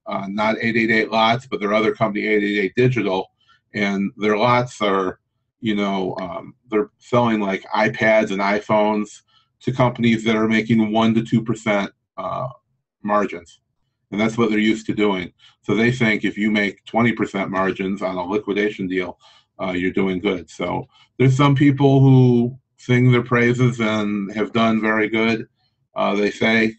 not 888 lots, but their other company, 888 Digital, and their lots are, they're selling like iPads and iPhones to companies that are making 1 to 2% margins. And that's what they're used to doing. So they think if you make 20% margins on a liquidation deal, you're doing good. So there's some people who sing their praises and have done very good, they say.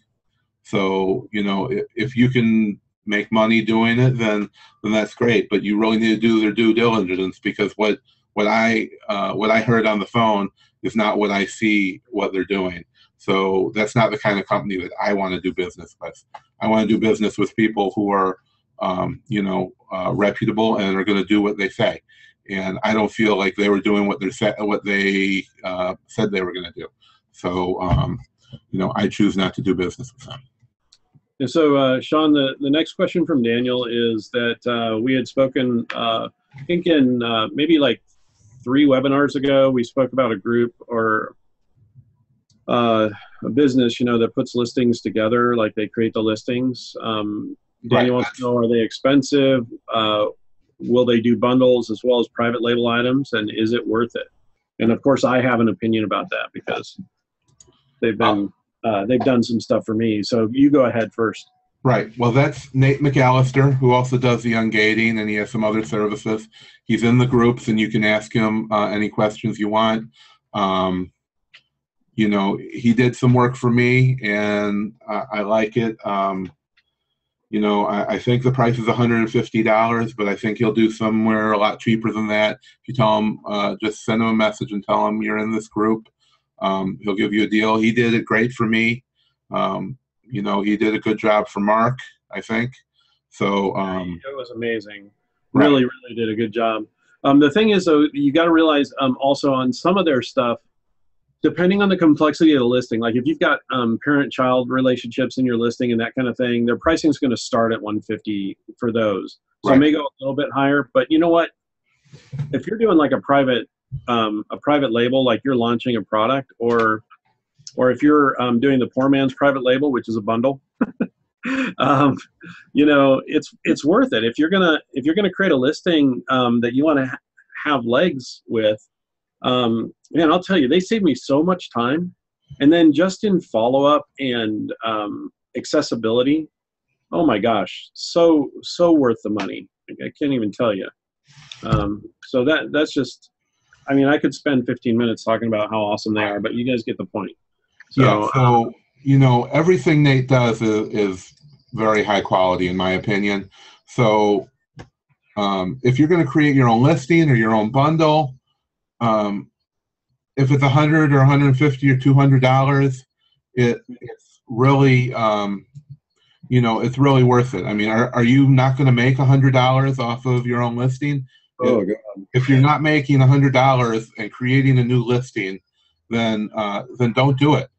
So, if you can make money doing it, then that's great. But you really need to do their due diligence, because what I heard on the phone is not what I see what they're doing. So that's not the kind of company that I want to do business with. I want to do business with people who are, reputable and are going to do what they say. And I don't feel like they were doing what they said they were going to do. So, I choose not to do business with them. And so, Sean, the next question from Daniel is that we had spoken, I think in maybe like 3 webinars ago, we spoke about a group or a business, that puts listings together, like they create the listings. Daniel wants to know, are they expensive? Will they do bundles as well as private label items? And is it worth it? And of course, I have an opinion about that because they've done some stuff for me. So you go ahead first. Right. Well, that's Nate McAllister, who also does the ungating, and he has some other services. He's in the groups, and you can ask him any questions you want. He did some work for me, and I like it. I think the price is $150, but I think he'll do somewhere a lot cheaper than that. If you tell him, just send him a message and tell him you're in this group. He'll give you a deal. He did it great for me. He did a good job for Mark, I think. So it was amazing. Really, really did a good job. The thing is, though, you got to realize also on some of their stuff, depending on the complexity of the listing, like if you've got parent-child relationships in your listing and that kind of thing, their pricing is going to start at $150 for those. So it may go a little bit higher, but you know what? If you're doing like a private label, like you're launching a product, or if you're doing the poor man's private label, which is a bundle, it's worth it. If you're gonna create a listing that you want to have legs with, man, I'll tell you, they save me so much time. And then just in follow-up and accessibility, oh my gosh, so worth the money. I can't even tell you. So that's just, I mean, I could spend 15 minutes talking about how awesome they are, but you guys get the point. So, everything Nate does is very high quality, in my opinion. So if you're going to create your own listing or your own bundle, if it's $100 or $150 or $200, it's really, it's really worth it. I mean, are you not going to make $100 off of your own listing? Oh, God. If you're not making $100 and creating a new listing, then don't do it.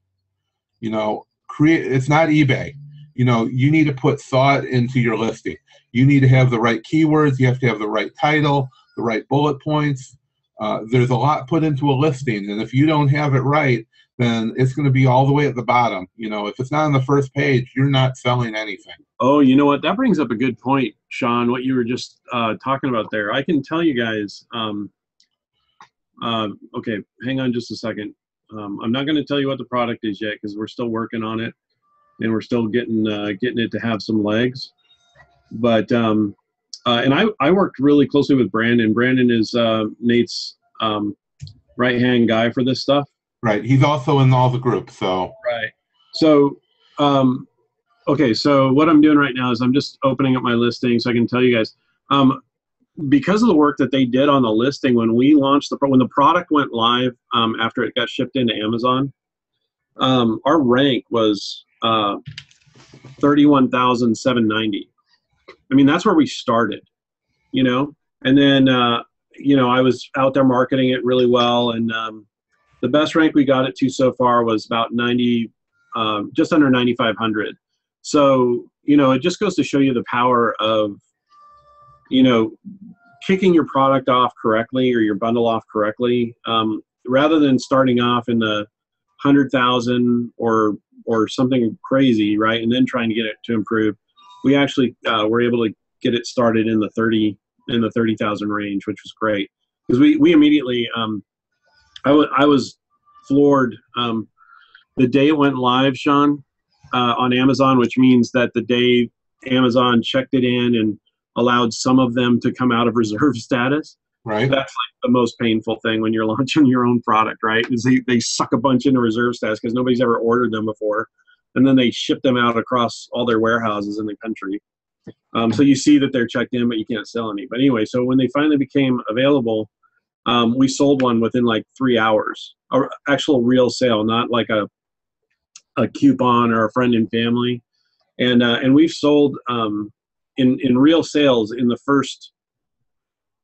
It's not eBay. You need to put thought into your listing. You need to have the right keywords. You have to have the right title, the right bullet points. There's a lot put into a listing, and if you don't have it right, then it's going to be all the way at the bottom. If it's not on the first page, you're not selling anything. Oh, you know what? That brings up a good point, Sean, what you were just talking about there. I can tell you guys, okay, hang on just a second. I'm not going to tell you what the product is yet because we're still working on it, and we're still getting it to have some legs. But and I worked really closely with Brandon. Brandon is Nate's right-hand guy for this stuff. Right. He's also in all the groups. So. Right. So, okay. So what I'm doing right now is I'm just opening up my listing so I can tell you guys. Because of the work that they did on the listing when we launched when the product went live after it got shipped into Amazon, our rank was 31,790. I mean, that's where we started, and then, I was out there marketing it really well. And the best rank we got it to so far was about 90, just under 9,500. So, it just goes to show you the power of, kicking your product off correctly or your bundle off correctly, rather than starting off in the 100,000 or something crazy, right? And then trying to get it to improve. we actually were able to get it started in the 30,000 range, which was great because we immediately I was floored the day it went live, Sean, on Amazon, which means that the day Amazon checked it in and allowed some of them to come out of reserve status. Right. That's like the most painful thing when you're launching your own product, right? Is they suck a bunch into reserve status because nobody's ever ordered them before. And then they ship them out across all their warehouses in the country. So you see that they're checked in, but you can't sell any. But anyway, so when they finally became available, we sold one within like 3 hours. An actual real sale, not like a coupon or a friend and family. And we've sold in real sales in the first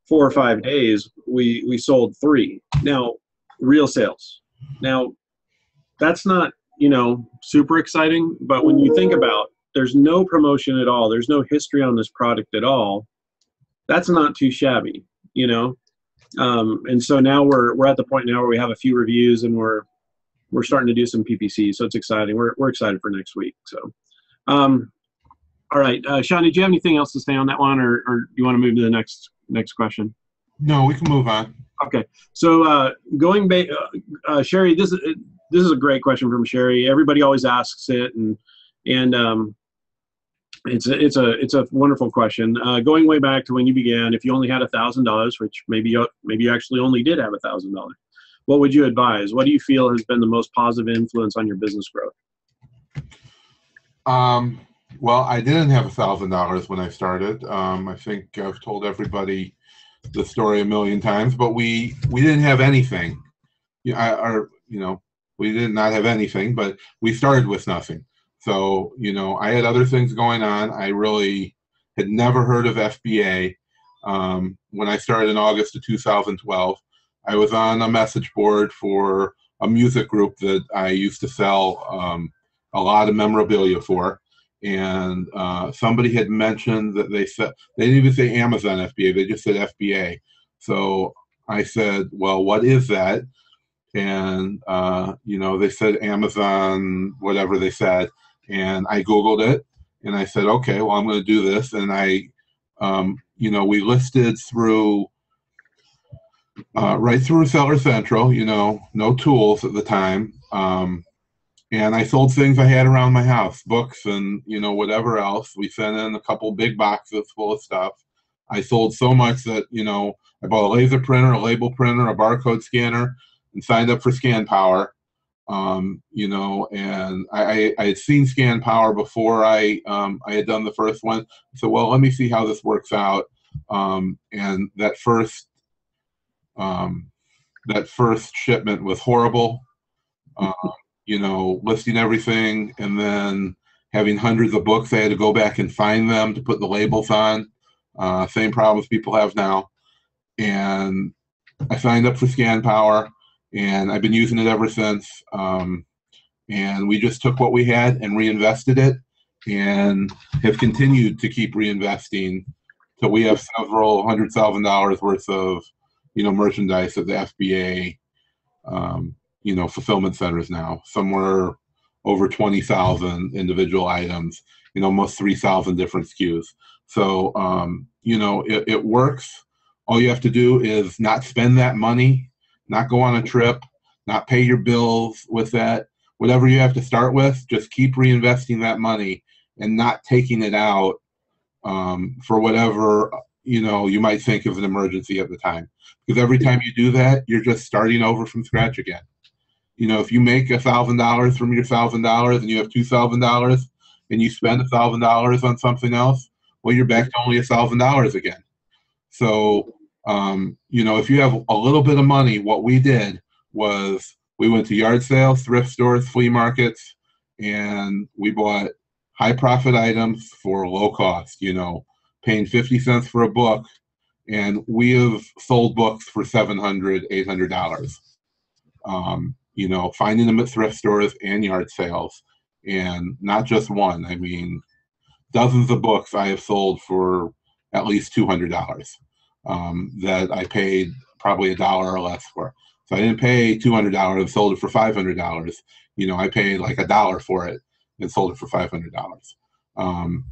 4 or 5 days, we sold 3. Now, real sales. Now, that's not, super exciting, but when you think about there's no promotion at all, there's no history on this product at all, that's not too shabby, and so now we're at the point now where we have a few reviews and we're starting to do some PPC, so it's exciting. We're excited for next week. So, all right, Sean, did you have anything else to say on that one, or do you want to move to the next question? No, we can move on. Okay, so going back, Sherry, this is a great question from Sherry. Everybody always asks it, and it's a wonderful question. Going way back to when you began, if you only had $1,000, which maybe you actually only did have $1,000, what would you advise? What do you feel has been the most positive influence on your business growth? Well, I didn't have $1,000 when I started. I think I've told everybody the story a million times, but we didn't have anything. We did not have anything, but we started with nothing. So, I had other things going on. I really had never heard of FBA. When I started in August of 2012, I was on a message board for a music group that I used to sell a lot of memorabilia for. And somebody had mentioned that they didn't even say Amazon FBA, they just said FBA. So I said, well, what is that? And, they said Amazon, whatever they said. And I Googled it and I said, okay, well, I'm going to do this. And we listed through, right through Seller Central, no tools at the time. And I sold things I had around my house, books and, whatever else. We sent in a couple big boxes full of stuff. I sold so much that, I bought a laser printer, a label printer, a barcode scanner, and signed up for Scan Power. And I had seen Scan Power before I had done the first one. So, well, let me see how this works out. And that first shipment was horrible. Listing everything and then having hundreds of books. I had to go back and find them to put the labels on. Same problems people have now. And I signed up for Scan Power, and I've been using it ever since. And we just took what we had and reinvested it, and have continued to keep reinvesting till we have several $100,000 worth of, merchandise at the FBA, fulfillment centers now, somewhere over 20,000 individual items, almost 3,000 different SKUs. So, it works. All you have to do is not spend that money, not go on a trip, not pay your bills with that. Whatever you have to start with, just keep reinvesting that money and not taking it out for whatever, you might think of an emergency at the time. Because every time you do that, you're just starting over from scratch again. If you make $1,000 from your $1,000 and you have $2,000 and you spend $1,000 on something else, well, you're back to only $1,000 again. So, if you have a little bit of money, what we did was we went to yard sales, thrift stores, flea markets, and we bought high profit items for low cost, paying 50 cents for a book. And we have sold books for $700, $800. Finding them at thrift stores and yard sales, and not just one. I mean, dozens of books I have sold for at least $200 that I paid probably $1 or less for. So I didn't pay $200, I sold it for $500. I paid like $1 for it and sold it for $500.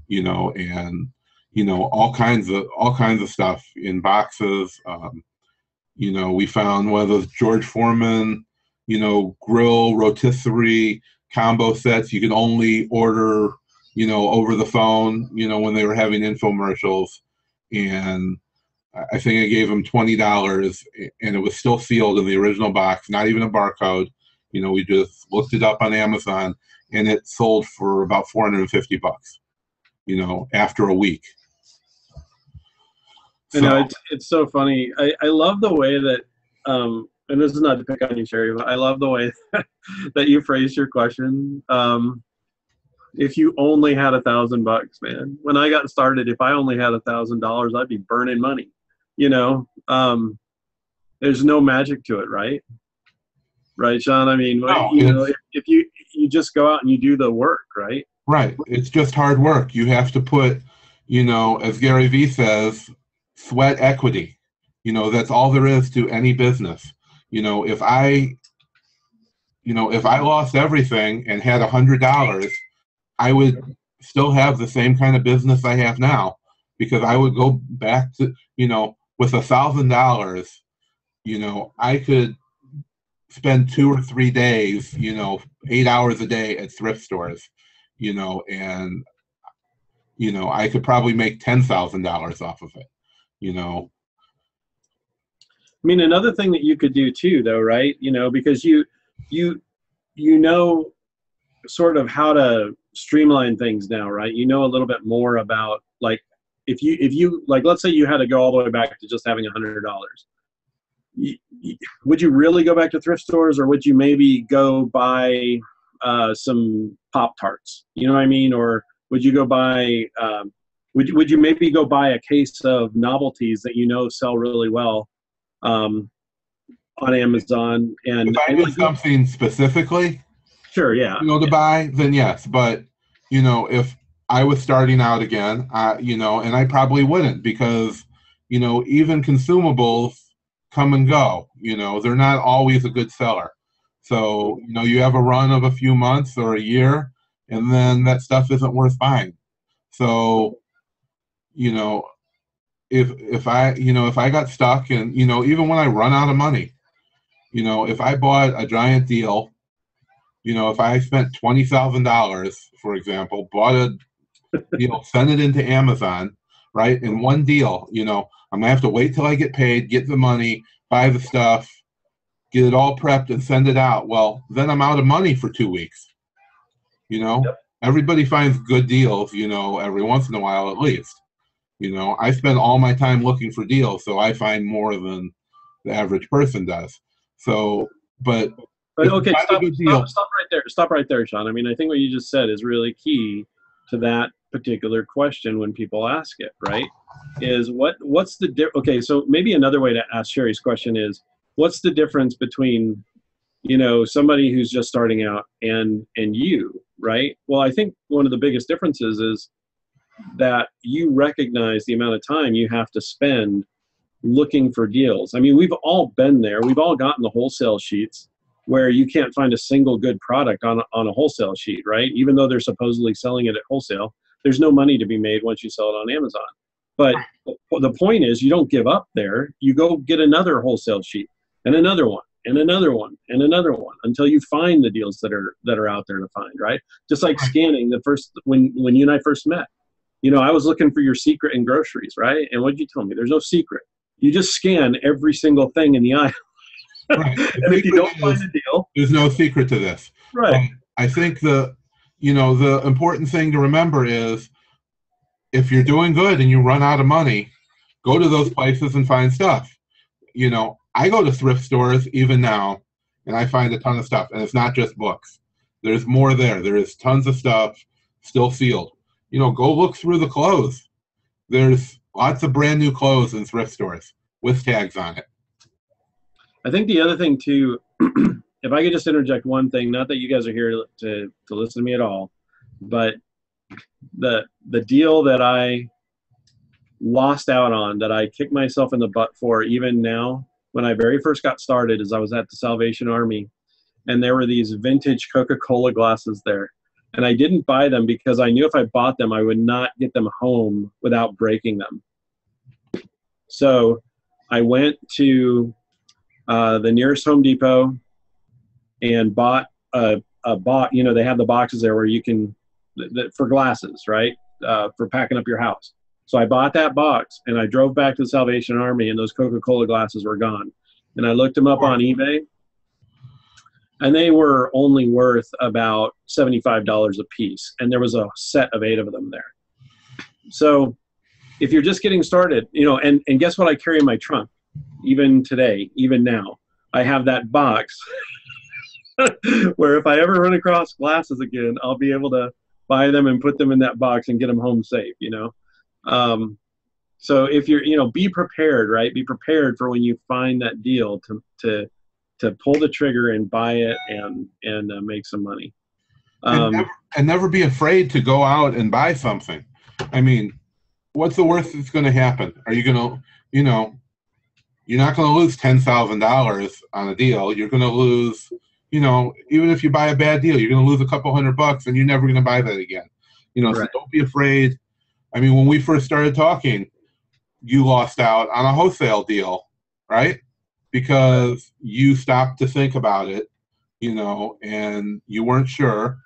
you know, and you know, all kinds of stuff in boxes. You know, we found one of those George Foreman, you know, grill rotisserie combo sets you could only order, you know, over the phone, you know, when they were having infomercials. And I think I gave them $20, and it was still sealed in the original box, not even a barcode. You know, we just looked it up on Amazon, and it sold for about $450, you know, after a week. You know, it's so funny. I love the way that, and this is not to pick on you, Sherry, but I love the way that you phrase your question. If you only had $1,000, man. When I got started, if I only had $1,000, I'd be burning money. You know, there's no magic to it, right? Right, Sean? I mean, no, you know, if you just go out and you do the work, right? Right. It's just hard work. You have to put, you know, as Gary Vee says, sweat equity. You know, that's all there is to any business. You know, if I lost everything and had $100, I would still have the same kind of business I have now, because I would go back to, you know, with $1,000, you know, I could spend 2 or 3 days, you know, 8 hours a day at thrift stores, you know, and, you know, I could probably make $10,000 off of it, you know. I mean, another thing that you could do too, though, right? You know, because you know sort of how to streamline things now, right? You know a little bit more about, like, if you like, let's say you had to go all the way back to just having $100. Would you really go back to thrift stores, or would you maybe go buy some Pop-Tarts? You know what I mean? Or would you go buy would you maybe go buy a case of novelties that you know sell really well on Amazon? And if I knew something specifically, sure, yeah, you know, to buy, then yes. But you know, if I was starting out again, you know, and I probably wouldn't, because you know, even consumables come and go. You know, they're not always a good seller. So you know, you have a run of a few months or a year, and then that stuff isn't worth buying. So you know, if I got stuck, and you know, even when I run out of money, you know, if I bought a giant deal, you know, if I spent $20,000, for example, bought a deal, send it into Amazon, right? In one deal, you know, I'm gonna have to wait till I get paid, get the money, buy the stuff, get it all prepped, and send it out. Well, then I'm out of money for 2 weeks. You know, Yep. Everybody finds good deals, you know, every once in a while at least. You know, I spend all my time looking for deals, so I find more than the average person does. So, but okay, stop right there, Sean. I mean, I think what you just said is really key to that particular question when people ask it, right? Is what's the okay, so maybe another way to ask Sherry's question is, what's the difference between, you know, somebody who's just starting out and you, right? Well, I think one of the biggest differences is that you recognize the amount of time you have to spend looking for deals. I mean, we've all been there. We've all gotten the wholesale sheets where you can't find a single good product on a wholesale sheet, right? Even though they're supposedly selling it at wholesale, there's no money to be made once you sell it on Amazon. But the point is, you don't give up there. You go get another wholesale sheet, and another one, and another one, and another one, until you find the deals that are out there to find, right? Just like scanning the first, when you and I first met, you know, I was looking for your secret in groceries, right? And what did you tell me? There's no secret. You just scan every single thing in the aisle. Right. And if you don't find a deal, there's no secret to this. Right. I think the important thing to remember is, if you're doing good and you run out of money, go to those places and find stuff. You know, I go to thrift stores even now, and I find a ton of stuff. And it's not just books. There's more there. There is tons of stuff still sealed. You know, go look through the clothes. There's lots of brand new clothes in thrift stores with tags on it. I think the other thing too, if I could just interject one thing, not that you guys are here to listen to me at all, but the deal that I lost out on, that I kicked myself in the butt for even now, when I very first got started, is I was at the Salvation Army, and there were these vintage Coca-Cola glasses there. And I didn't buy them because I knew if I bought them, I would not get them home without breaking them. So I went to the nearest Home Depot and bought a box. You know, they have the boxes there where you can, for glasses, right? For packing up your house. So I bought that box and I drove back to the Salvation Army, and those Coca-Cola glasses were gone. And I looked them up on eBay, and they were only worth about $75 a piece. And there was a set of 8 of them there. So if you're just getting started, you know, and guess what I carry in my trunk, even today, even now, I have that box where if I ever run across glasses again, I'll be able to buy them and put them in that box and get them home safe, you know? So if you're, you know, be prepared, right? Be prepared for when you find that deal to pull the trigger and buy it and make some money. And never be afraid to go out and buy something. I mean, what's the worst that's going to happen? Are you going to, you know, you're not going to lose $10,000 on a deal. You're going to lose, you know, even if you buy a bad deal, you're going to lose a couple $100 and you're never going to buy that again. You know, right. So don't be afraid. I mean, when we first started talking, you lost out on a wholesale deal, right? Because you stopped to think about it, you know, and you weren't sure.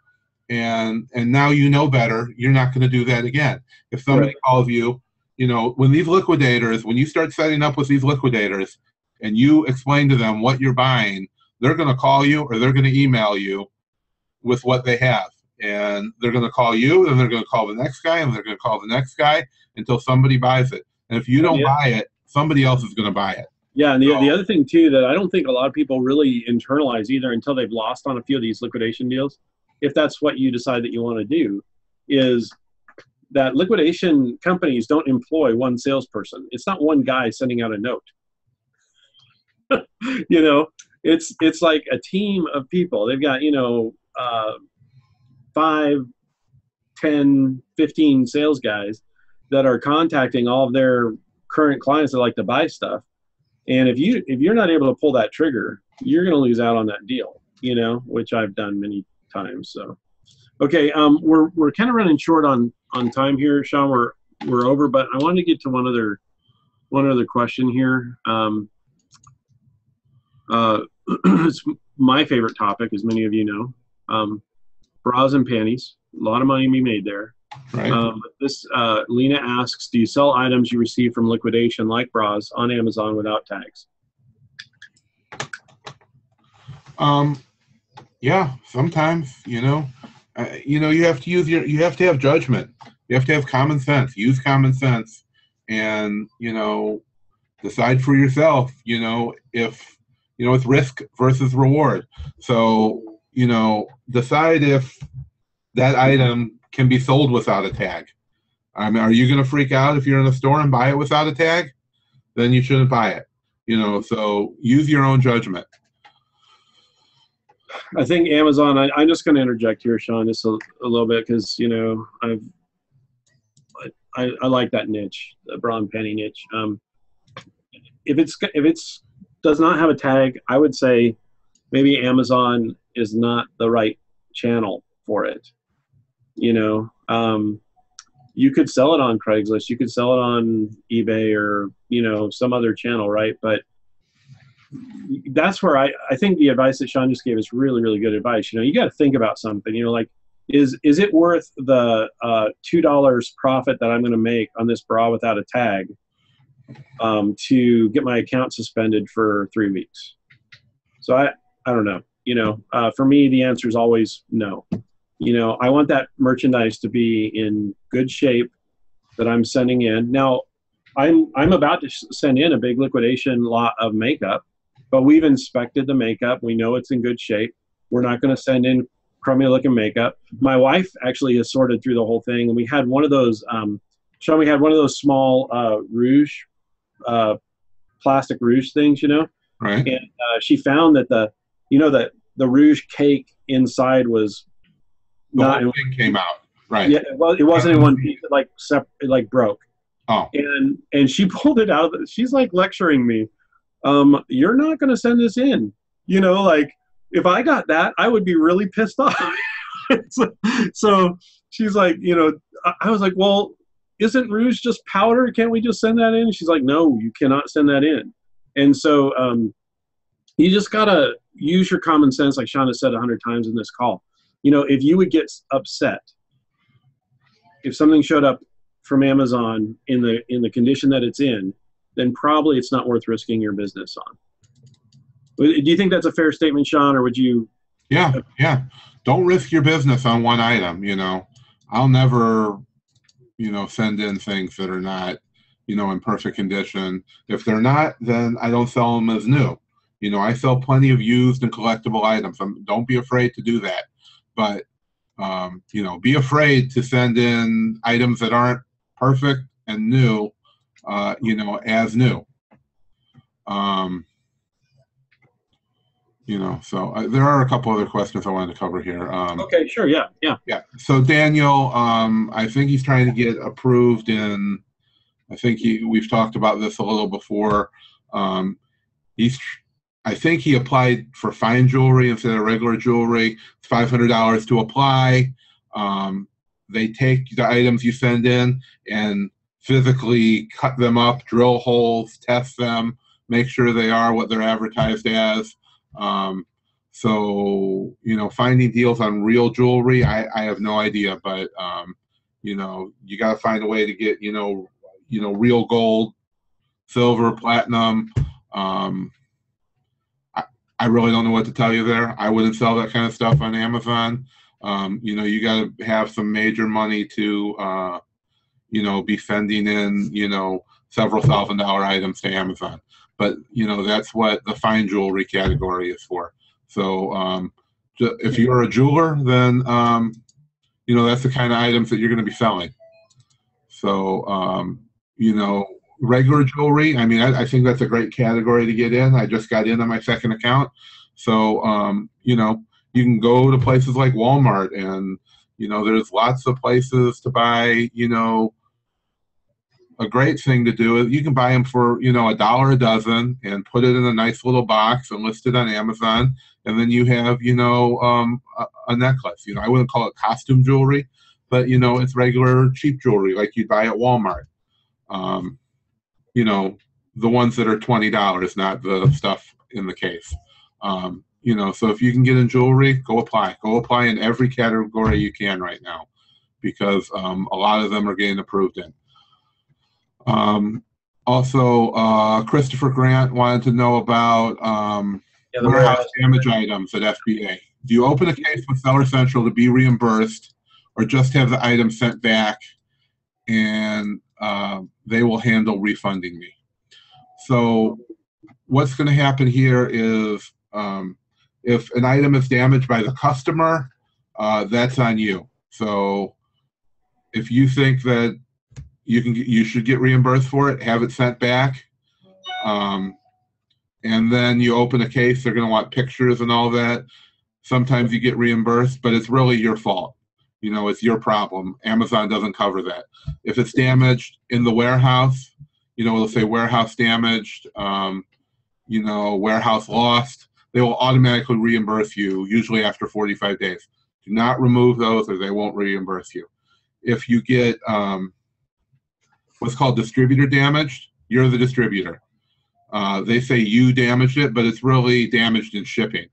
And now you know better. You're not going to do that again. If somebody right. calls you, you know, when you start setting up with these liquidators and you explain to them what you're buying, they're going to call you or they're going to email you with what they have. And they're going to call you, then they're going to call the next guy, and they're going to call the next guy until somebody buys it. And if you don't buy it, somebody else is going to buy it. Yeah, and the other thing, too, that I don't think a lot of people really internalize either until they've lost on a few of these liquidation deals, if that's what you decide that you want to do, is that liquidation companies don't employ one salesperson. It's not one guy sending out a note. You know, it's like a team of people. They've got, you know, 5, 10, 15 sales guys that are contacting all of their current clients that like to buy stuff. And if you're not able to pull that trigger, you're going to lose out on that deal, you know, which I've done many times. So, okay. We're kind of running short on time here, Sean. We're over, but I wanted to get to one other question here. It's my favorite topic, as many of you know. Bras and panties, a lot of money to be made there. Right. Lena asks, do you sell items you receive from liquidation like bras on Amazon without tags? Yeah, sometimes, you know, you have to have judgment. You have to have common sense. Use common sense, and you know, decide for yourself. You know, if you know it's risk versus reward. So you know, decide if that item can be sold without a tag. I mean, are you going to freak out if you're in a store and buy it without a tag? Then you shouldn't buy it. You know, so use your own judgment. I think Amazon, I'm just going to interject here, Sean, just a little bit, because, you know, I like that niche, the bra and panty niche. If it's does not have a tag, I would say maybe Amazon is not the right channel for it. You know, you could sell it on Craigslist, you could sell it on eBay or, you know, some other channel, right? But that's where I think the advice that Sean just gave is really, really good advice. You know, you got to think about something, you know, like, is it worth the $2 profit that I'm going to make on this bra without a tag to get my account suspended for 3 weeks? So I don't know. You know, for me, the answer is always no. You know, I want that merchandise to be in good shape that I'm sending in. Now, I'm about to send in a big liquidation lot of makeup, but we've inspected the makeup. We know it's in good shape. We're not going to send in crummy looking makeup. My wife actually has sorted through the whole thing, and we had one of those, Sean, we had one of those small rouge, plastic rouge things, you know? Right. And she found that the rouge cake inside was the whole thing came out. Right. Yeah, well, it wasn't in one piece. It like broke. Oh. And she pulled it out. She's like lecturing me. You're not going to send this in. You know, like if I got that, I would be really pissed off. So she's like, I was like, well, isn't rouge just powder? Can't we just send that in? She's like, no, you cannot send that in. And so you just got to use your common sense, like Sean has said 100 times in this call. If you would get upset if something showed up from Amazon in the condition that it's in, then probably it's not worth risking your business on. Do you think that's a fair statement, Sean, or would you? Yeah. Don't risk your business on one item. I'll never, send in things that are not, in perfect condition. If they're not, then I don't sell them as new. I sell plenty of used and collectible items. Don't be afraid to do that. But, be afraid to send in items that aren't perfect and new, as new. So there are a couple other questions I wanted to cover here. Okay, sure, yeah. So Daniel, I think he's trying to get approved in. We've talked about this a little before. I think he applied for fine jewelry instead of regular jewelry. It's $500 to apply. They take the items you send in and physically cut them up, drill holes, test them, make sure they are what they're advertised as. Finding deals on real jewelry, I have no idea, but you got to find a way to get real gold, silver, platinum. I really don't know what to tell you there. I wouldn't sell that kind of stuff on Amazon. You got to have some major money to be sending in several $1,000 items to Amazon. But that's what the fine jewelry category is for. So if you're a jeweler, then that's the kind of items that you're going to be selling. So regular jewelry, I think that's a great category to get in. I just got in on my second account. So you can go to places like Walmart, and there's lots of places to buy. A great thing to do is you can buy them for $1 a dozen and put it in a nice little box and list it on Amazon, and then you have a necklace. I wouldn't call it costume jewelry, but it's regular cheap jewelry like you'd buy at Walmart. The ones that are $20, not the stuff in the case. So if you can get in jewelry, go apply in every category you can right now, because a lot of them are getting approved in. Also, Christopher Grant wanted to know about warehouse damage items at FBA. Do you open a case with Seller Central to be reimbursed, or just have the item sent back and they will handle refunding me? So what's going to happen here is if an item is damaged by the customer, that's on you. So if you think that you should get reimbursed for it, have it sent back, and then you open a case. They're going to want pictures and all that. Sometimes you get reimbursed, but it's really your fault. It's your problem. Amazon doesn't cover that. If it's damaged in the warehouse, it'll say warehouse damaged, warehouse lost. They will automatically reimburse you, usually after 45 days. Do not remove those, or they won't reimburse you. If you get what's called distributor damaged, you're the distributor. They say you damaged it, but it's really damaged in shipping.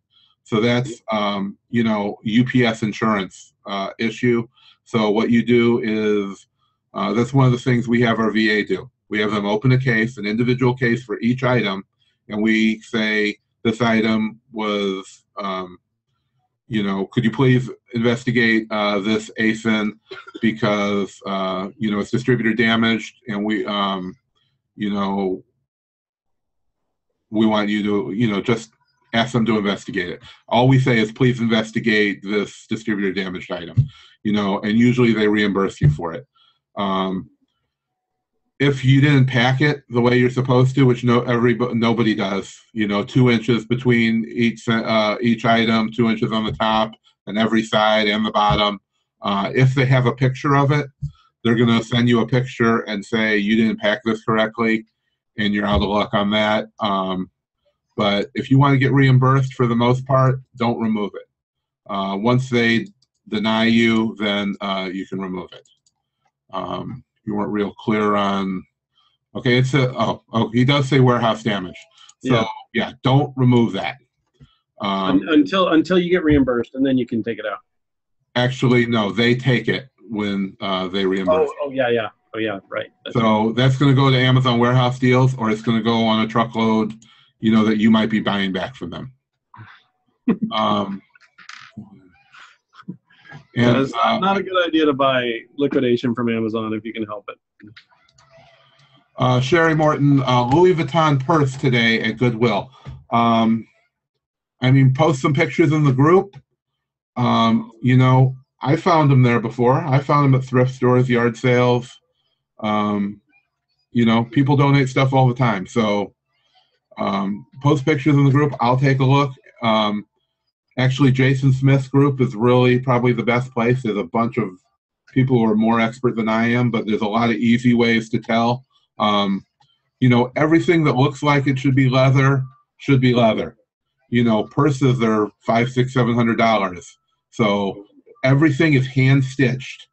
So that's, UPS insurance issue. So what you do is, that's one of the things we have our VA do. We have them open a case, an individual case for each item, and we say, this item was, could you please investigate this ASIN because, it's distributor damaged, and we want you to, just ask them to investigate it. All we say is, please investigate this distributor damaged item, and usually they reimburse you for it. If you didn't pack it the way you're supposed to, which nobody does, 2 inches between each item, 2 inches on the top and every side and the bottom. If they have a picture of it, they're going to send you a picture and say you didn't pack this correctly, and you're out of luck on that. But if you want to get reimbursed, for the most part, don't remove it. Once they deny you, then you can remove it. You weren't real clear on. Okay, it's a he does say warehouse damage. So yeah, don't remove that. Until you get reimbursed, and then you can take it out. Actually, no, they take it when they reimburse. Oh yeah. Oh yeah, right. So that's going to go to Amazon Warehouse Deals, or it's going to go on a truckload, that you might be buying back from them. And it's not a good idea to buy liquidation from Amazon if you can help it. Sherry Morton, Louis Vuitton purse today at Goodwill. Post some pictures in the group. I found them there before. I found them at thrift stores, yard sales. People donate stuff all the time. So post pictures in the group. I'll take a look. Actually, Jason Smith's group is really probably the best place. There's a bunch of people who are more expert than I am, but there's a lot of easy ways to tell. Everything that looks like it should be leather should be leather. Purses are $500, $600, $700. So everything is hand stitched,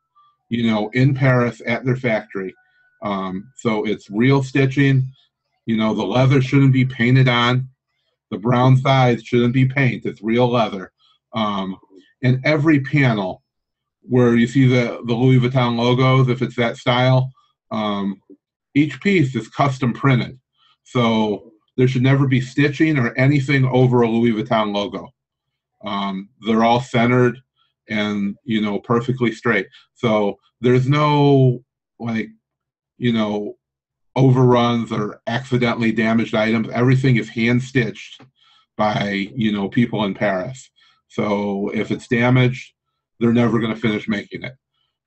in Paris at their factory. So it's real stitching. The leather shouldn't be painted on. The brown sides shouldn't be paint. It's real leather. And every panel where you see the Louis Vuitton logos, if it's that style, each piece is custom printed. So there should never be stitching or anything over a Louis Vuitton logo. They're all centered and, perfectly straight. So there's no, overruns or accidentally damaged items. Everything is hand stitched by, people in Paris. So if it's damaged, they're never going to finish making it.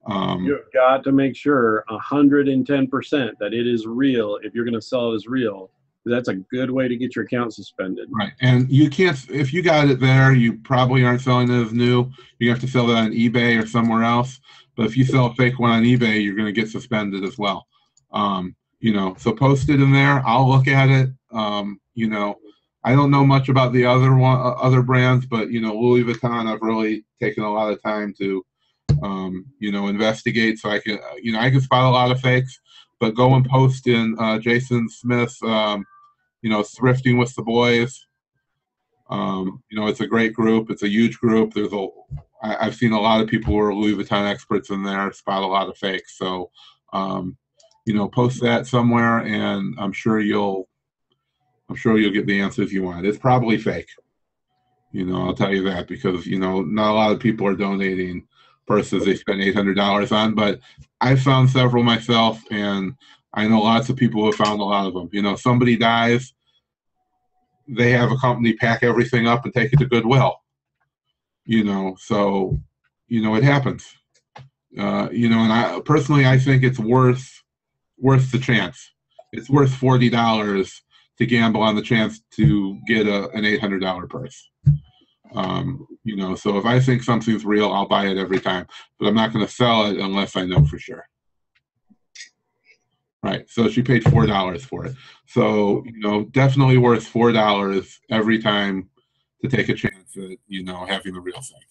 You've got to make sure 110% that it is real. If you're going to sell it as real, that's a good way to get your account suspended. Right. And you can't, if you got it there, you probably aren't selling it as new. You have to sell it on eBay or somewhere else. But if you sell a fake one on eBay, you're going to get suspended as well. So post it in there. I'll look at it. I don't know much about the other brands, but Louis Vuitton, I've really taken a lot of time to, investigate. So I can, I can spot a lot of fakes. But go and post in Jason Smith's, Thrifting with the Boys. It's a great group. It's a huge group. I've seen a lot of people who are Louis Vuitton experts in there, spot a lot of fakes. So, post that somewhere, and I'm sure you'll get the answers you want. It's probably fake. I'll tell you that because, not a lot of people are donating purses they spend $800 on, but I found several myself, and I know lots of people who have found a lot of them. Somebody dies, they have a company pack everything up and take it to Goodwill. So, it happens. And I personally, I think it's worth the chance. It's worth $40 to gamble on the chance to get an $800 purse. So if I think something's real, I'll buy it every time, but I'm not going to sell it unless I know for sure. Right. So she paid $4 for it. So, definitely worth $4 every time to take a chance at, having the real thing.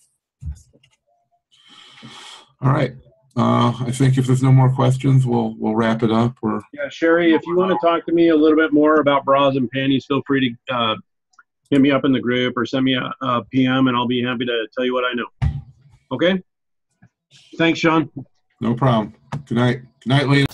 All right. I think if there's no more questions, we'll wrap it up. Yeah, Sherry, if you want to talk to me a little bit more about bras and panties, feel free to hit me up in the group or send me a PM, and I'll be happy to tell you what I know. Okay? Thanks, Sean. No problem. Good night. Good night, Lena.